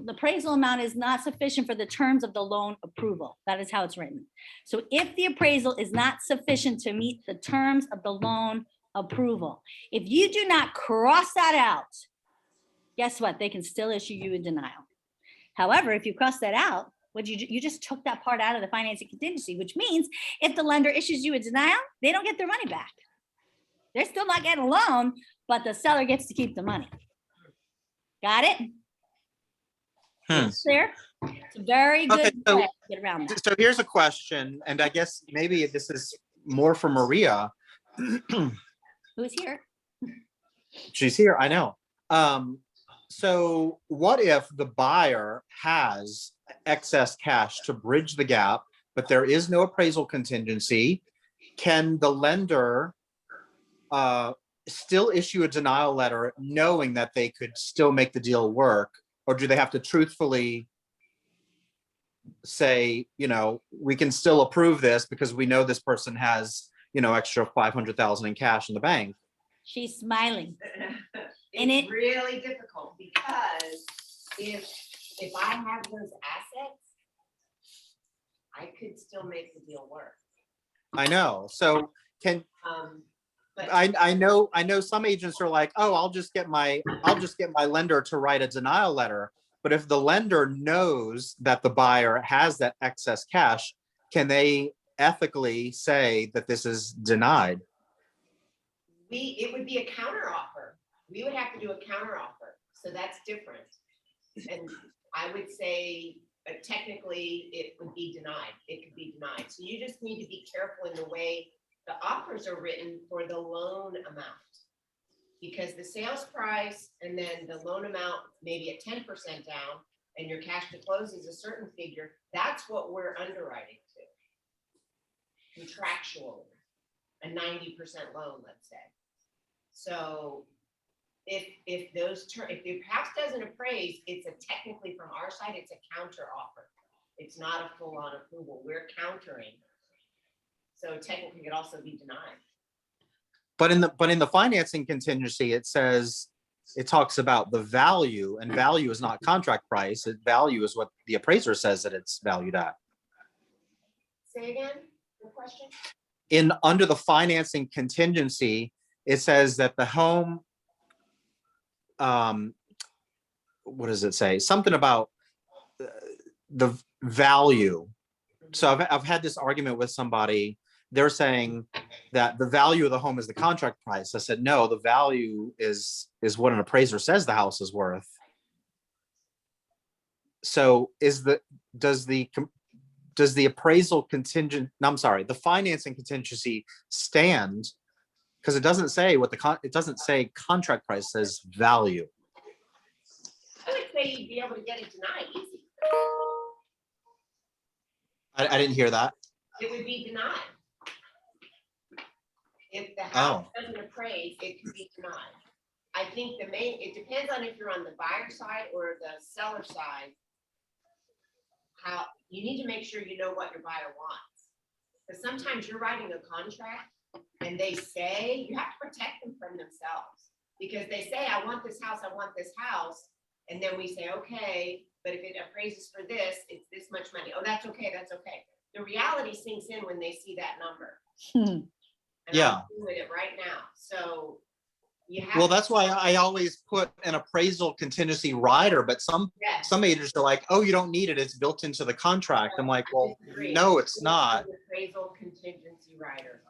appraisal amount is not sufficient for the terms of the loan approval. That is how it's written. So if the appraisal is not sufficient to meet the terms of the loan approval, if you do not cross that out, guess what? They can still issue you a denial. However, if you cross that out, you just took that part out of the financing contingency, which means if the lender issues you a denial, they don't get their money back. They're still not getting a loan, but the seller gets to keep the money. Got it? Clear? It's a very Okay, good so- way to get around that. So here's a question, and I guess maybe this is more for Maria. Who's here? She's here, I know. So what if the buyer has excess cash to bridge the gap, but there is no appraisal contingency? Can the lender still issue a denial letter knowing that they could still make the deal work? Or do they have to truthfully say, we can still approve this because we know this person has, extra 500,000 in cash in the bank? She's smiling. And It's really difficult because if I have those assets, I could still make the deal work. I know. So But I know some agents are like, oh, I'll just get my lender to write a denial letter. But if the lender knows that the buyer has that excess cash, can they ethically say that this is denied? it would be a counter offer. We would have to do a counter offer. So that's different. And I would say technically it would be denied. It could be denied. So you just need to be careful in the way the offers are written for the loan amount. Because the sales price and then the loan amount, maybe at 10% down, and your cash to close is a certain figure, that's what we're underwriting to. Contractually, a 90% loan, let's say. So if the house doesn't appraise, it's technically from our side, it's a counter offer. It's not a full-on approval. We're countering. So technically it could also be denied. But in the financing contingency, it says, it talks about the value, and value is not contract price. Value is what the appraiser says that it's valued at. Say again, the question? Under the financing contingency, it says that the home, what does it say? Something about the value. So I've had this argument with somebody. They're saying that the value of the home is the contract price. I said, no, the value is what an appraiser says the house is worth. So does the appraisal contingent, no, I'm sorry, the financing contingency stand? Because it doesn't say it doesn't say contract price, it says value. I would say you'd be able to get it denied easy. I didn't hear that. It would be denied. If the house Oh. doesn't appraise, it can be denied. I think it depends on if you're on the buyer side or the seller side. How, you need to make sure you know what your buyer wants. Because sometimes you're writing a contract and they say, you have to protect them from themselves. Because they say, I want this house, I want this house. And then we say, okay, but if it appraises for this, it's this much money. Oh, that's okay, that's okay. The reality sinks in when they see that number. And Yeah. I'm doing it right now. So you have. Well, that's why I always put an appraisal contingency rider, but some Yes. agents are like, oh, you don't need it. It's built into the contract. I'm like, well, Disagree. no, it's This is not. an Appraisal contingency rider.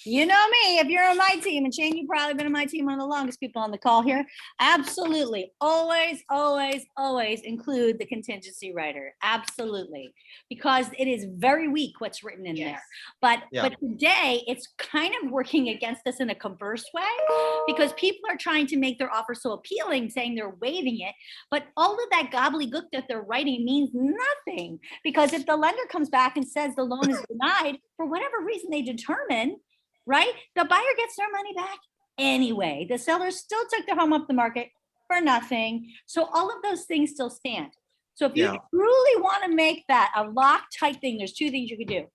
You know me, if you're on my team, and Shane, you've probably been on my team, one of the longest people on the call here. Absolutely, always, always, always include the contingency rider. Absolutely. Because it is very weak what's written in there. Yes. But Yeah. today it's kind of working against us in a converse way, because people are trying to make their offer so appealing, saying they're waiving it. But all of that gobbledygook that they're writing means nothing. Because if the lender comes back and says the loan is denied, for whatever reason they determine, right? The buyer gets their money back anyway. The seller still took their home off the market for nothing. So all of those things still stand. So if you Yeah. truly want to make that a lock-type thing, there's two things you could do.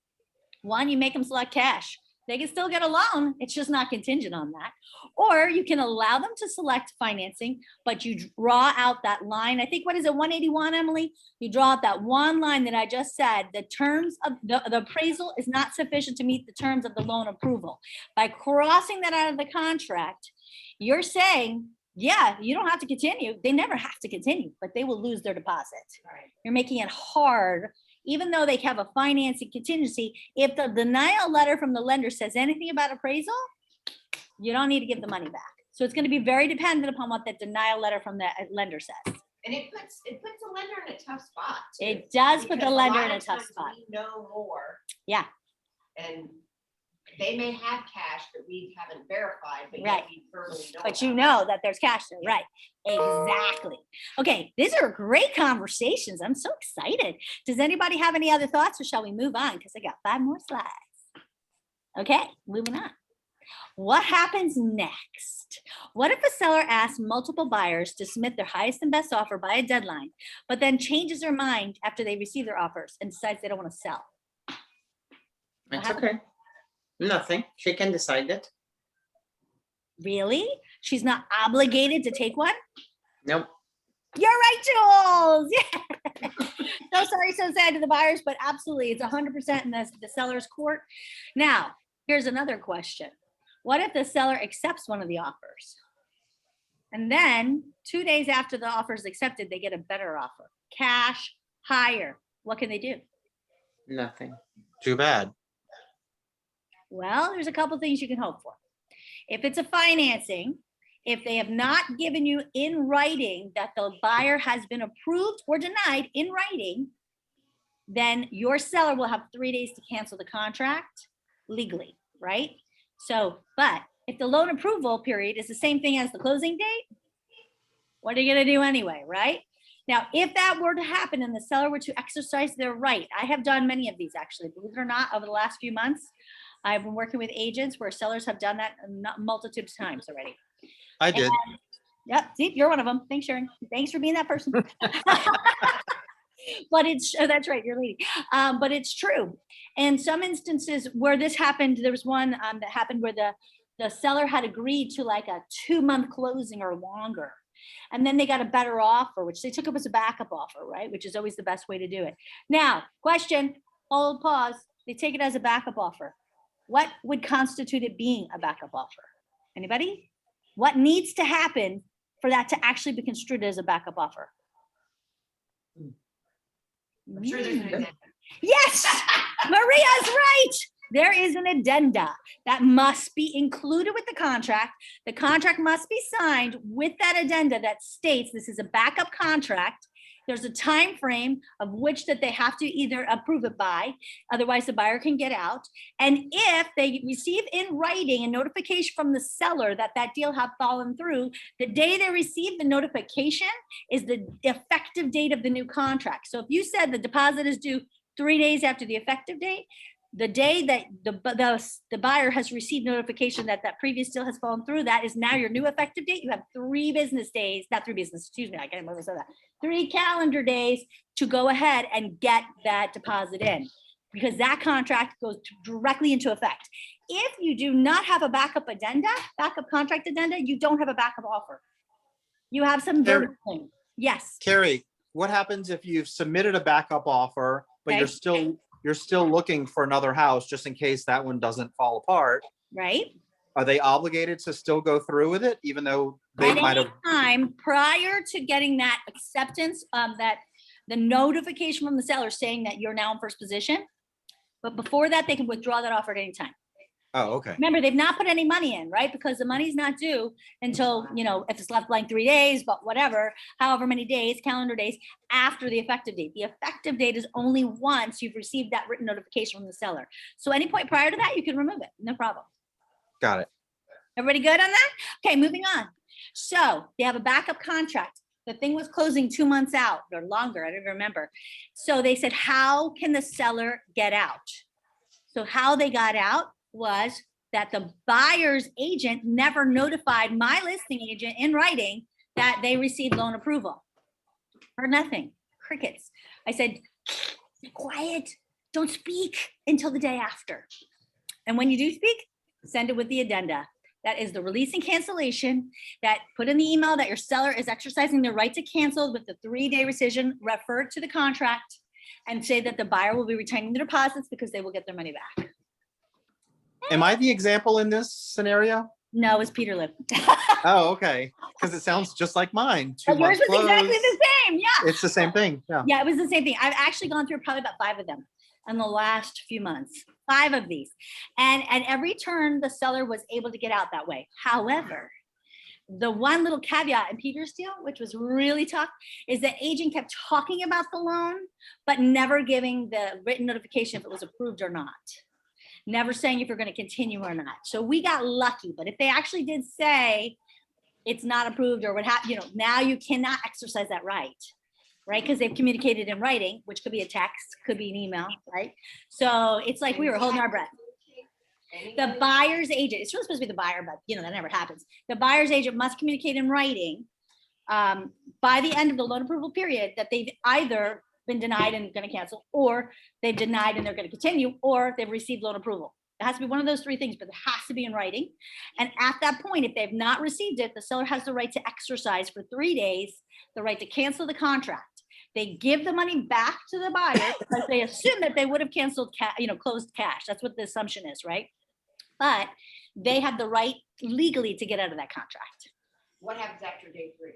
One, you make them select cash. They can still get a loan. It's just not contingent on that. Or you can allow them to select financing, but you draw out that line. I think, what is it, 181, Emily? You draw out that one line that I just said, the terms of the appraisal is not sufficient to meet the terms of the loan approval. By crossing that out of the contract, you're saying, yeah, you don't have to continue. They never have to continue, but they will lose their deposit. Right. You're making it hard, even though they have a financing contingency. If the denial letter from the lender says anything about appraisal, you don't need to give the money back. So it's going to be very dependent upon what that denial letter from the lender says. And it puts the lender in a tough spot. too, It does put the because lender lot in a of tough times spot. We know more. Yeah. And they may have cash that we haven't verified, but Right. yet we firmly know. But you about. know that there's cash there, right? Exactly. Okay, these are great conversations. I'm so excited. Does anybody have any other thoughts, or shall we move on? Because I got 5 more slides. Okay, moving on. What happens next? What if a seller asks multiple buyers to submit their highest and best offer by a deadline, but then changes their mind after they receive their offers and decides they don't want to sell? It's okay. Nothing. She can decide it. Really? She's not obligated to take one? Nope. You're right, Jules. Yeah. So sorry, so sad to the buyers, but absolutely, it's 100% in the seller's court. Now, here's another question. What if the seller accepts one of the offers? And then 2 days after the offer is accepted, they get a better offer, cash, higher. What can they do? Nothing. Too bad. Well, there's a couple things you can hope for. If it's a financing, If they have not given you in writing that the buyer has been approved or denied in writing, then your seller will have 3 days to cancel the contract legally, right? So, but if the loan approval period is the same thing as the closing date, what are you gonna do anyway, right? Now, if that were to happen and the seller were to exercise their right, I have done many of these actually, believe it or not, over the last few months. I've been working with agents where sellers have done that a multitude of times already. I did. Yep, see, you're one of them. Thanks, Sharon. Thanks for being that person. But it's, oh, that's right, you're a lady. But it's true. In some instances where this happened, there was one that happened where the seller had agreed to like a 2-month closing or longer. And then they got a better offer, which they took up as a backup offer, right? Which is always the best way to do it. Now, question, hold, pause. They take it as a backup offer. What would constitute it being a backup offer? Anybody? What needs to happen for that to actually be construed as a backup offer? I'm sure there's an addendum. Yes, Maria's right. There is an addenda that must be included with the contract. The contract must be signed with that addenda that states this is a backup contract. There's a time frame of which that they have to either approve it by, otherwise the buyer can get out. And if they receive in writing a notification from the seller that that deal have fallen through, the day they receive the notification is the effective date of the new contract. So if you said the deposit is due 3 days after the effective date, the day that the buyer has received notification that that previous deal has fallen through, that is now your new effective date. You have 3 business days, not 3 business, excuse me, I can't remember that. 3 calendar days to go ahead and get that deposit in, because that contract goes directly into effect. If you do not have a backup addenda, backup contract addenda, you don't have a backup offer. You have some There- verbal thing. Yes, Carrie, what happens if you've submitted a backup offer, but Okay. you're still looking for another house just in case that one doesn't fall apart? right? Are they obligated to still go through with it, even though they At might any have? time prior to getting that acceptance, that the notification from the seller saying that you're now in first position. But before that, they can withdraw that offer at any time. Oh, okay. Remember, they've not put any money in, right? Because the money's not due until, if it's left blank 3 days, but whatever, however many days, calendar days after the effective date. The effective date is only once you've received that written notification from the seller. So any point prior to that, you can remove it, no problem. Got it. Everybody good on that? Okay, moving on. So they have a backup contract. The thing was closing 2 months out or longer, I don't even remember. So they said, how can the seller get out? So how they got out was that the buyer's agent never notified my listing agent in writing that they received loan approval. Heard nothing, crickets. I said, be quiet, don't speak until the day after. And when you do speak, send it with the addenda. That is the release and cancellation, that put in the email that your seller is exercising their right to cancel with the 3-day rescission, refer to the contract, and say that the buyer will be retaining the deposits because they will get their money back. Am I the example in this scenario? No, it's Peter Lip. Oh, okay. Because it sounds just like mine. 2 Yours months was exactly closed. the same, yeah. It's the same thing. Yeah. Yeah, it was the same thing. I've actually gone through probably about 5 of them in the last few months, 5 of these. And at every turn, the seller was able to get out that way. However, the one little caveat in Peter's deal, which was really tough, is the agent kept talking about the loan, but never giving the written notification if it was approved or not. Never saying if you're going to continue or not. So we got lucky, but if they actually did say it's not approved or what happened, now you cannot exercise that right, because they've communicated in writing, which could be a text, could be an email, right? So it's like we were holding our breath. The buyer's agent, it's really supposed to be the buyer, but that never happens. The buyer's agent must communicate in writing by the end of the loan approval period that they've either been denied and going to cancel, or they've denied and they're going to continue, or they've received loan approval. It has to be one of those 3 things, but it has to be in writing. And at that point, if they've not received it, the seller has the right to exercise for 3 days, the right to cancel the contract. They give the money back to the buyer because they assume that they would have canceled, closed cash. That's what the assumption is, right? But they have the right legally to get out of that contract. What happens after day 3?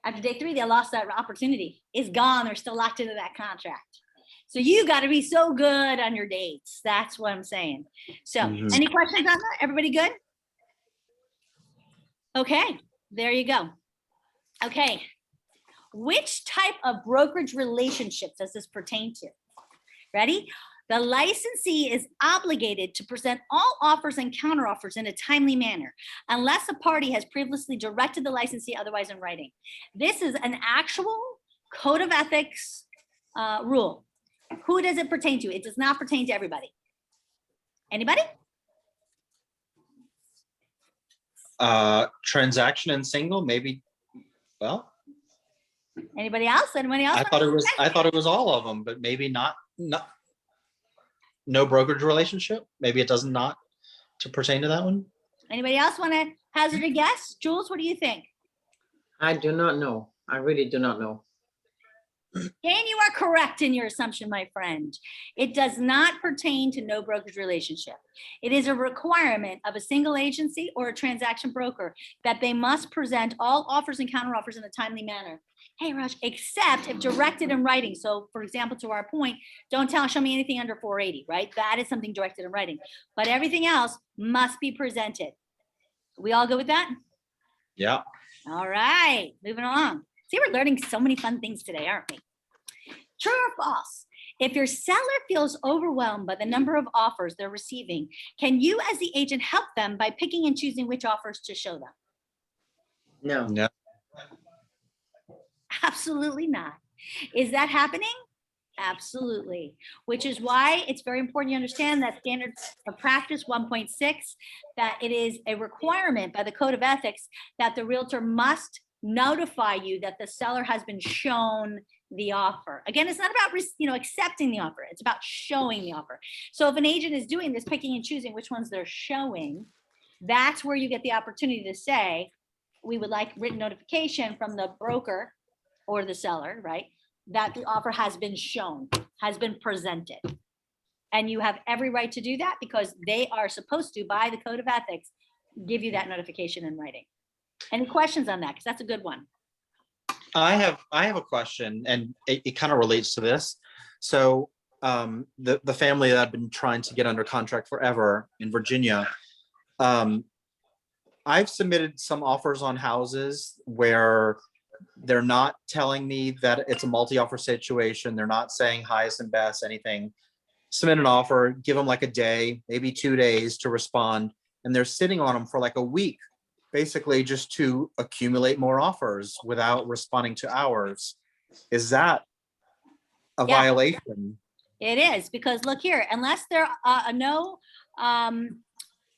After day 3, they lost that opportunity. It's gone. They're still locked into that contract. So you got to be so good on your dates. That's what I'm saying. So Mhm. any questions on that? Everybody good? Okay. There you go. Okay. Which type of brokerage relationship does this pertain to? Ready? The licensee is obligated to present all offers and counteroffers in a timely manner, unless a party has previously directed the licensee otherwise in writing. This is an actual code of ethics rule. Who does it pertain to? It does not pertain to everybody. Anybody? Transaction and single, maybe. Well, Anybody else? Anybody else? I thought it was all of them, but maybe not. No brokerage relationship. Maybe it doesn't not to pertain to that one. Anybody else want to hazard a guess? Jules, what do you think? I do not know. I really do not know. And you are correct in your assumption, my friend. It does not pertain to no brokerage relationship. It is a requirement of a single agency or a transaction broker that they must present all offers and counteroffers in a timely manner. Hey, Raj, except if directed in writing. So for example, to our point, don't show me anything under 480, right? That is something directed in writing, but everything else must be presented. We all good with that? Yeah. All right, moving along. See, we're learning so many fun things today, aren't we? True or false? If your seller feels overwhelmed by the number of offers they're receiving, can you as the agent help them by picking and choosing which offers to show them? No. No. Absolutely not. Is that happening? Absolutely. Which is why it's very important you understand that standard of practice 1.6, that it is a requirement by the Code of Ethics that the realtor must notify you that the seller has been shown the offer. Again, it's not about accepting the offer. It's about showing the offer. So if an agent is doing this, picking and choosing which ones they're showing, that's where you get the opportunity to say, we would like written notification from the broker or the seller, right? That the offer has been shown, has been presented. And you have every right to do that because they are supposed to, by the Code of Ethics, give you that notification in writing. Any questions on that? Because that's a good one. I have a question, and it kind of relates to this. So the family that I've been trying to get under contract forever in Virginia, I've submitted some offers on houses where they're not telling me that it's a multi-offer situation. They're not saying highest and best, anything. Submit an offer, give them like a day, maybe 2 days to respond, and they're sitting on them for like a week, basically just to accumulate more offers without responding to ours. Is that a Yeah. violation? It is, because look here, unless they're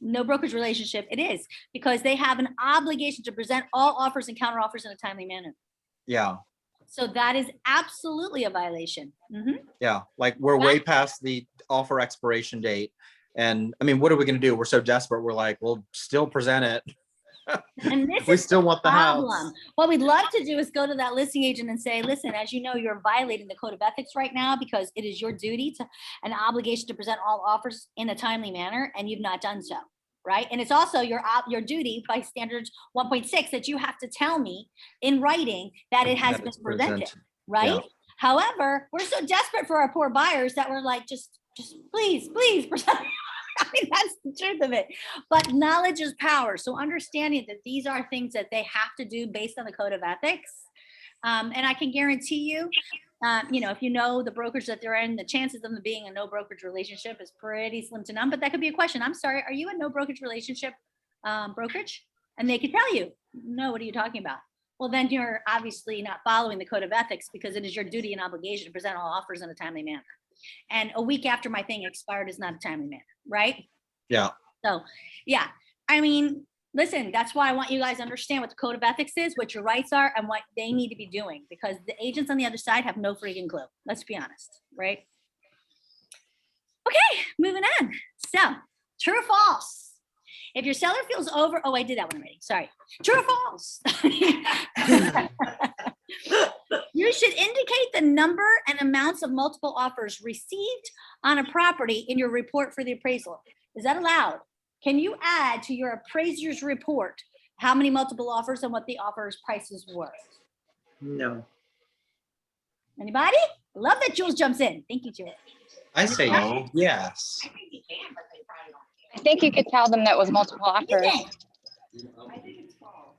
no brokerage relationship, it is, because they have an obligation to present all offers and counteroffers in a timely manner. Yeah, So that is absolutely a violation. Mhm. yeah. Like we're way past the offer expiration date. And I mean, what are we gonna do? We're so desperate. We're like, we'll still present it. And this We is still want the problem. house. What we'd love to do is go to that listing agent and say, listen, as you know, you're violating the Code of Ethics right now because it is your duty to an obligation to present all offers in a timely manner, and you've not done so, right? And it's also your duty by standards 1.6 that you have to tell me in writing that it has That been it's presented, right? However, we're so desperate for our poor buyers that we're like, just please present. I mean, that's the truth of it. But knowledge is power. So understanding that these are things that they have to do based on the Code of Ethics. And I can guarantee you, if you know the brokerage that they're in, the chances of them being a no brokerage relationship is pretty slim to none. But that could be a question. I'm sorry, are you a no brokerage relationship brokerage? And they could tell you, no, what are you talking about? Well, then you're obviously not following the Code of Ethics because it is your duty and obligation to present all offers in a timely manner. And a week after my thing expired is not a timely manner, right? Yeah. So, yeah, I mean, listen, that's why I want you guys to understand what the Code of Ethics is, what your rights are, and what they need to be doing, because the agents on the other side have no freaking clue. Let's be honest, right? Okay, moving on. So, true or false? If your seller feels I did that one already. Sorry. True or false? You should indicate the number and amounts of multiple offers received on a property in your report for the appraisal. Is that allowed? Can you add to your appraiser's report how many multiple offers and what the offers prices were? No. Anybody? Love that Jules jumps in. Thank you, Jules. I say No. yes. I think you can, but they probably don't. I think you could tell them that was multiple What do you offers. think? I think it's false.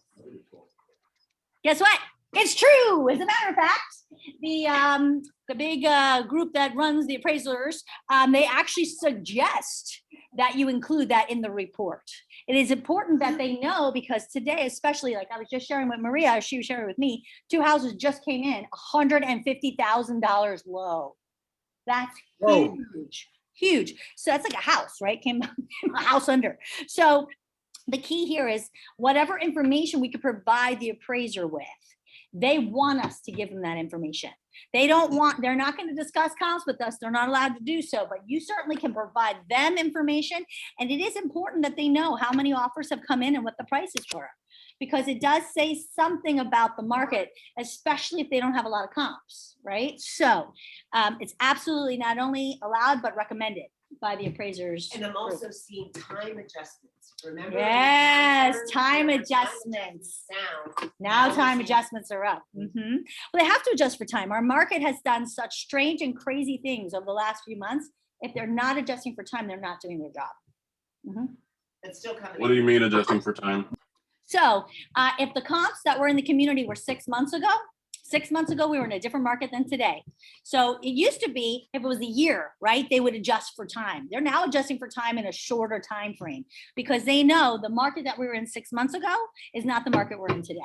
Guess what? It's true. As a matter of fact, the big group that runs the appraisers, they actually suggest that you include that in the report. It is important that they know, because today, especially, like I was just sharing with Maria, she was sharing with me, 2 houses just came in $150,000 low. That's Whoa. huge, huge. So that's like a house, right? Came a house under. So the key here is whatever information we could provide the appraiser with, they want us to give them that information. They're not going to discuss comps with us. They're not allowed to do so, but you certainly can provide them information. And it is important that they know how many offers have come in and what the prices were, because it does say something about the market, especially if they don't have a lot of comps, right? So it's absolutely not only allowed, but recommended by the appraisers. And I'm group. also seeing time adjustments. Remember? Yes, when the time there were adjustments. Down. Now Now time we're seeing- adjustments are up. Well, they have to adjust for time. Our market has done such strange and crazy things over the last few months. If they're not adjusting for time, they're not doing their job. It's still coming. What do you mean adjusting for time? So if the comps that were in the community were 6 months ago, 6 months ago, we were in a different market than today. So it used to be, if it was a year, right, they would adjust for time. They're now adjusting for time in a shorter time frame, because they know the market that we were in 6 months ago is not the market we're in today.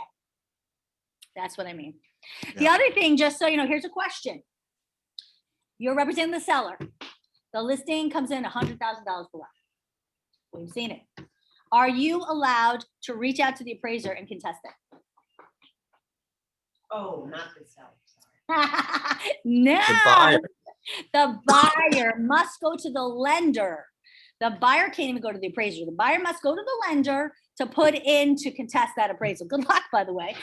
That's what I mean. The other thing, just so you know, here's a question. You're representing the seller. The listing comes in $100,000 below. We've seen it. Are you allowed to reach out to the appraiser and contest it? Oh, not the seller, sorry. No, The buyer. the buyer must go to the lender. The buyer can't even go to the appraiser. The buyer must go to the lender to put in to contest that appraisal. Good luck, by the way.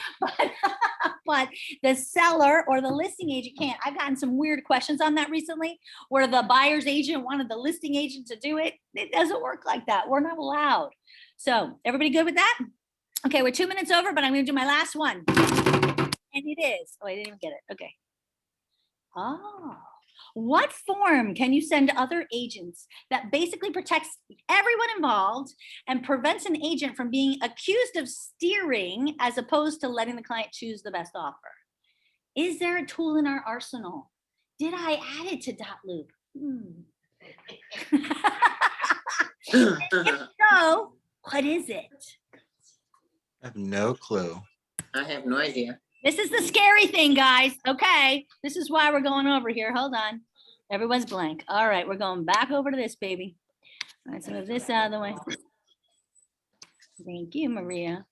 But the seller or the listing agent can't. I've gotten some weird questions on that recently, where the buyer's agent wanted the listing agent to do it. It doesn't work like that. We're not allowed. So everybody good with that? Okay, we're 2 minutes over, but I'm going to do my last one. And it is. Oh, I didn't even get it. Okay. Oh, what form can you send to other agents that basically protects everyone involved and prevents an agent from being accused of steering as opposed to letting the client choose the best offer? Is there a tool in our arsenal? Did I add it to Dotloop? If so, what is it? I have no clue. I have no idea. This is the scary thing, guys. Okay, this is why we're going over here. Hold on. Everyone's blank. All right, we're going back over to this, baby. Let's move this out of the way. Thank you, Maria.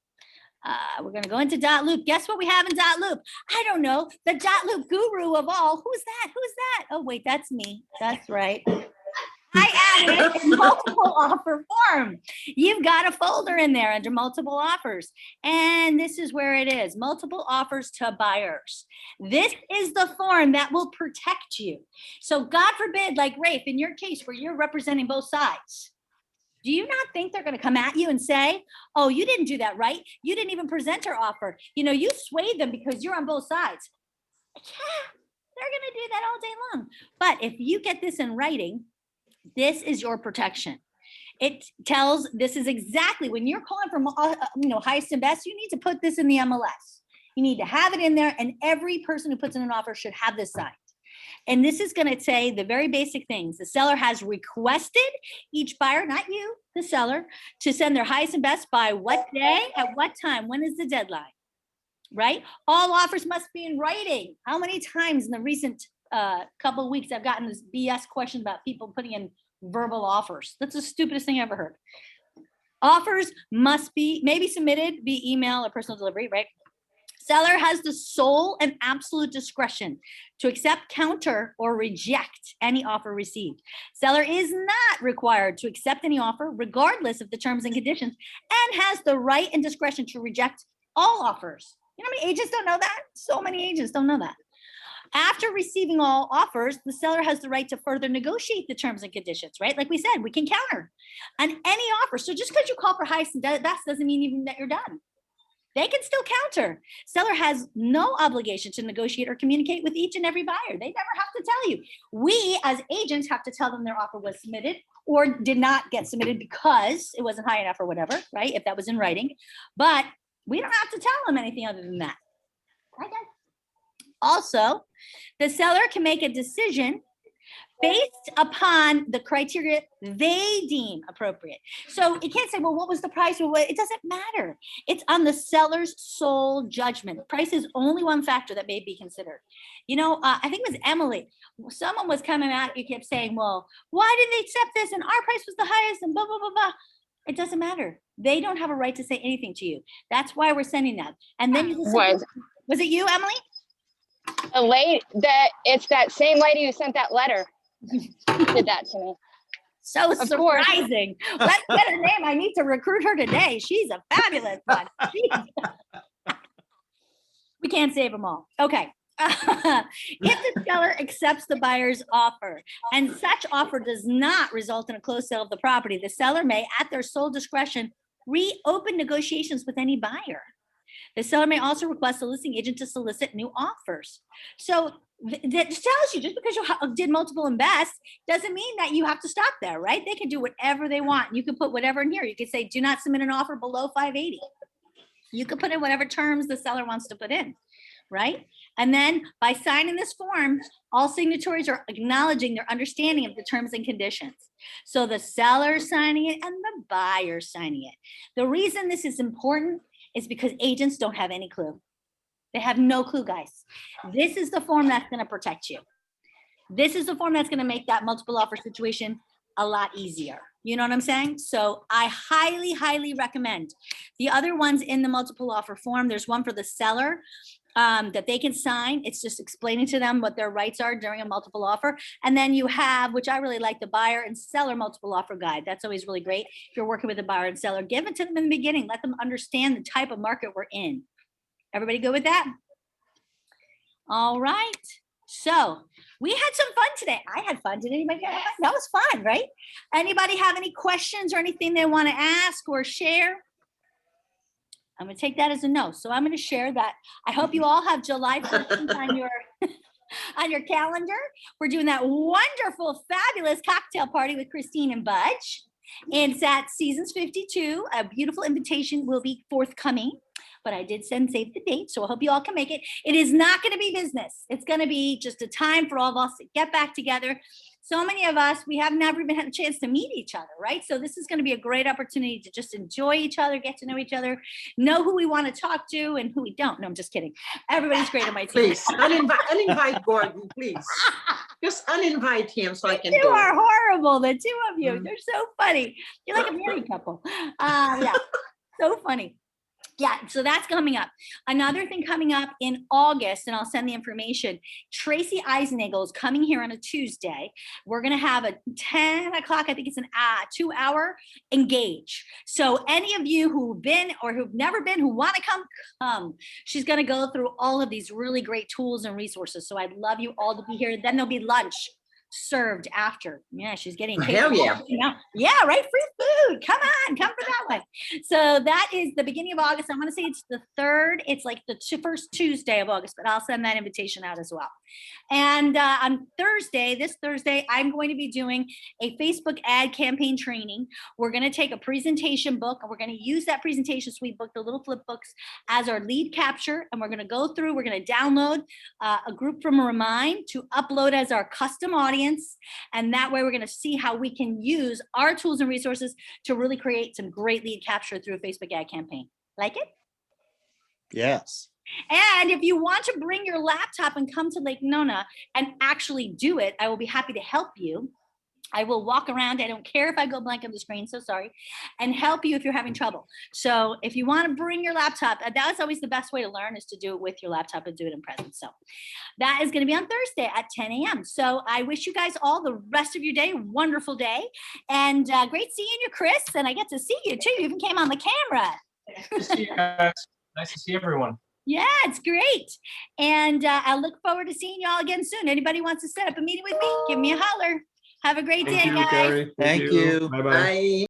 We're going to go into Dotloop. Guess what we have in Dotloop? I don't know. The Dotloop guru of all. Who's that? Who's that? Oh, wait, that's me. That's right. I added a multiple offer form. You've got a folder in there under multiple offers. And this is where it is. Multiple offers to buyers. This is the form that will protect you. So God forbid, like Rafe, in your case where you're representing both sides, do you not think they're going to come at you and say, oh, you didn't do that right? You didn't even present your offer. You know, you swayed them because you're on both sides. Yeah, they're going to do that all day long. But if you get this in writing, this is your protection. It tells, this is exactly when you're calling from, highest and best, you need to put this in the MLS. You need to have it in there, and every person who puts in an offer should have this signed. And this is going to say the very basic things. The seller has requested each buyer, not you, the seller, to send their highest and best by what day, at what time, when is the deadline, right? All offers must be in writing. How many times in the recent couple of weeks I've gotten this BS question about people putting in verbal offers? That's the stupidest thing I ever heard. Offers must be maybe submitted via email or personal delivery, right? Seller has the sole and absolute discretion to accept, counter, or reject any offer received. Seller is not required to accept any offer regardless of the terms and conditions, and has the right and discretion to reject all offers. You know how many agents don't know that? So many agents don't know that. After receiving all offers, the seller has the right to further negotiate the terms and conditions, right? Like we said, we can counter on any offer. So just because you call for highest and best doesn't mean even that you're done. They can still counter. Seller has no obligation to negotiate or communicate with each and every buyer. They never have to tell you. We as agents have to tell them their offer was submitted or did not get submitted because it wasn't high enough or whatever, right? If that was in writing, but we don't have to tell them anything other than that. Okay. Also, the seller can make a decision based upon the criteria they deem appropriate. So it can't say, well, what was the price? Or what? It doesn't matter. It's on the seller's sole judgment. Price is only one factor that may be considered. I think it was Emily. Someone was coming out, you kept saying, well, why did they accept this? And our price was the highest and blah, blah, blah, blah. It doesn't matter. They don't have a right to say anything to you. That's why we're sending that. And then was it you, Emily? The lady it's that same lady who sent that letter did that to me. So Of course. surprising. Let's get her name. I need to recruit her today. She's a fabulous one. We can't save them all. Okay. If the seller accepts the buyer's offer and such offer does not result in a closed sale of the property, the seller may, at their sole discretion, reopen negotiations with any buyer. The seller may also request the listing agent to solicit new offers. So that tells you, just because you did multiple invests doesn't mean that you have to stop there, right? They can do whatever they want. You can put whatever in here. You could say, do not submit an offer below 580. You can put in whatever terms the seller wants to put in, right? And then by signing this form, all signatories are acknowledging their understanding of the terms and conditions. So the seller signing it and the buyer signing it. The reason this is important is because agents don't have any clue. They have no clue, guys. This is the form that's going to protect you. This is the form that's going to make that multiple offer situation a lot easier. You know what I'm saying? So I highly, highly recommend the other ones in the multiple offer form. There's one for the seller that they can sign. It's just explaining to them what their rights are during a multiple offer. And then you have, which I really like, the buyer and seller multiple offer guide. That's always really great. If you're working with a buyer and seller, give it to them in the beginning. Let them understand the type of market we're in. Everybody go with that? All right. So we had some fun today. I had fun. Did anybody have fun? That was fun, right? Anybody have any questions or anything they want to ask or share? I'm going to take that as a no. So I'm going to share that. I hope you all have July 14th on your on your calendar. We're doing that wonderful, fabulous cocktail party with Christine and Budge. And it's at Seasons 52. A beautiful invitation will be forthcoming, but I did save the date. So I hope you all can make it. It is not going to be business. It's going to be just a time for all of us to get back together. So many of us, we have never even had a chance to meet each other, right? So this is going to be a great opportunity to just enjoy each other, get to know each other, know who we want to talk to and who we don't. No, I'm just kidding. Everybody's great on my team. Please, uninvite Gordon, please. Just uninvite him so I can You do are it. horrible, the two of you. You're so funny. You're like a married couple. Yeah, so funny. Yeah, so that's coming up. Another thing coming up in August, and I'll send the information, Tracy Eisenagel is coming here on a Tuesday. We're going to have a 10 o'clock, I think it's an 2-hour engage. So any of you who've been or who've never been, who want to come. She's going to go through all of these really great tools and resources. So I'd love you all to be here. Then there'll be lunch served after. Yeah, she's getting paid. Hell yeah. Yeah, right. Free food. Come on, come for that one. So that is the beginning of August. I want to say it's the 3rd. It's like the first Tuesday of August, but I'll send that invitation out as well. And on Thursday, this Thursday, I'm going to be doing a Facebook ad campaign training. We're going to take a presentation book and we're going to use that presentation suite book, the little flip books, as our lead capture. And we're going to go through, we're going to download a group from Remind to upload as our custom audience. And that way we're going to see how we can use our tools and resources to really create some great lead capture through a Facebook ad campaign. Like it? Yes. And if you want to bring your laptop and come to Lake Nona and actually do it, I will be happy to help you. I will walk around. I don't care if I go blank on the screen. So sorry. And help you if you're having trouble. So if you want to bring your laptop, that's always the best way to learn, is to do it with your laptop and do it in presence. So that is going to be on Thursday at 10 a.m. So I wish you guys all the rest of your day, wonderful day. And great seeing you, Chris. And I get to see you too. You even came on the camera. Nice to see you guys. Nice to see everyone. Yeah, it's great. And I look forward to seeing you all again soon. Anybody wants to set up a meeting with me, give me a holler. Have a great day, guys. Thank you. Bye-bye. Bye.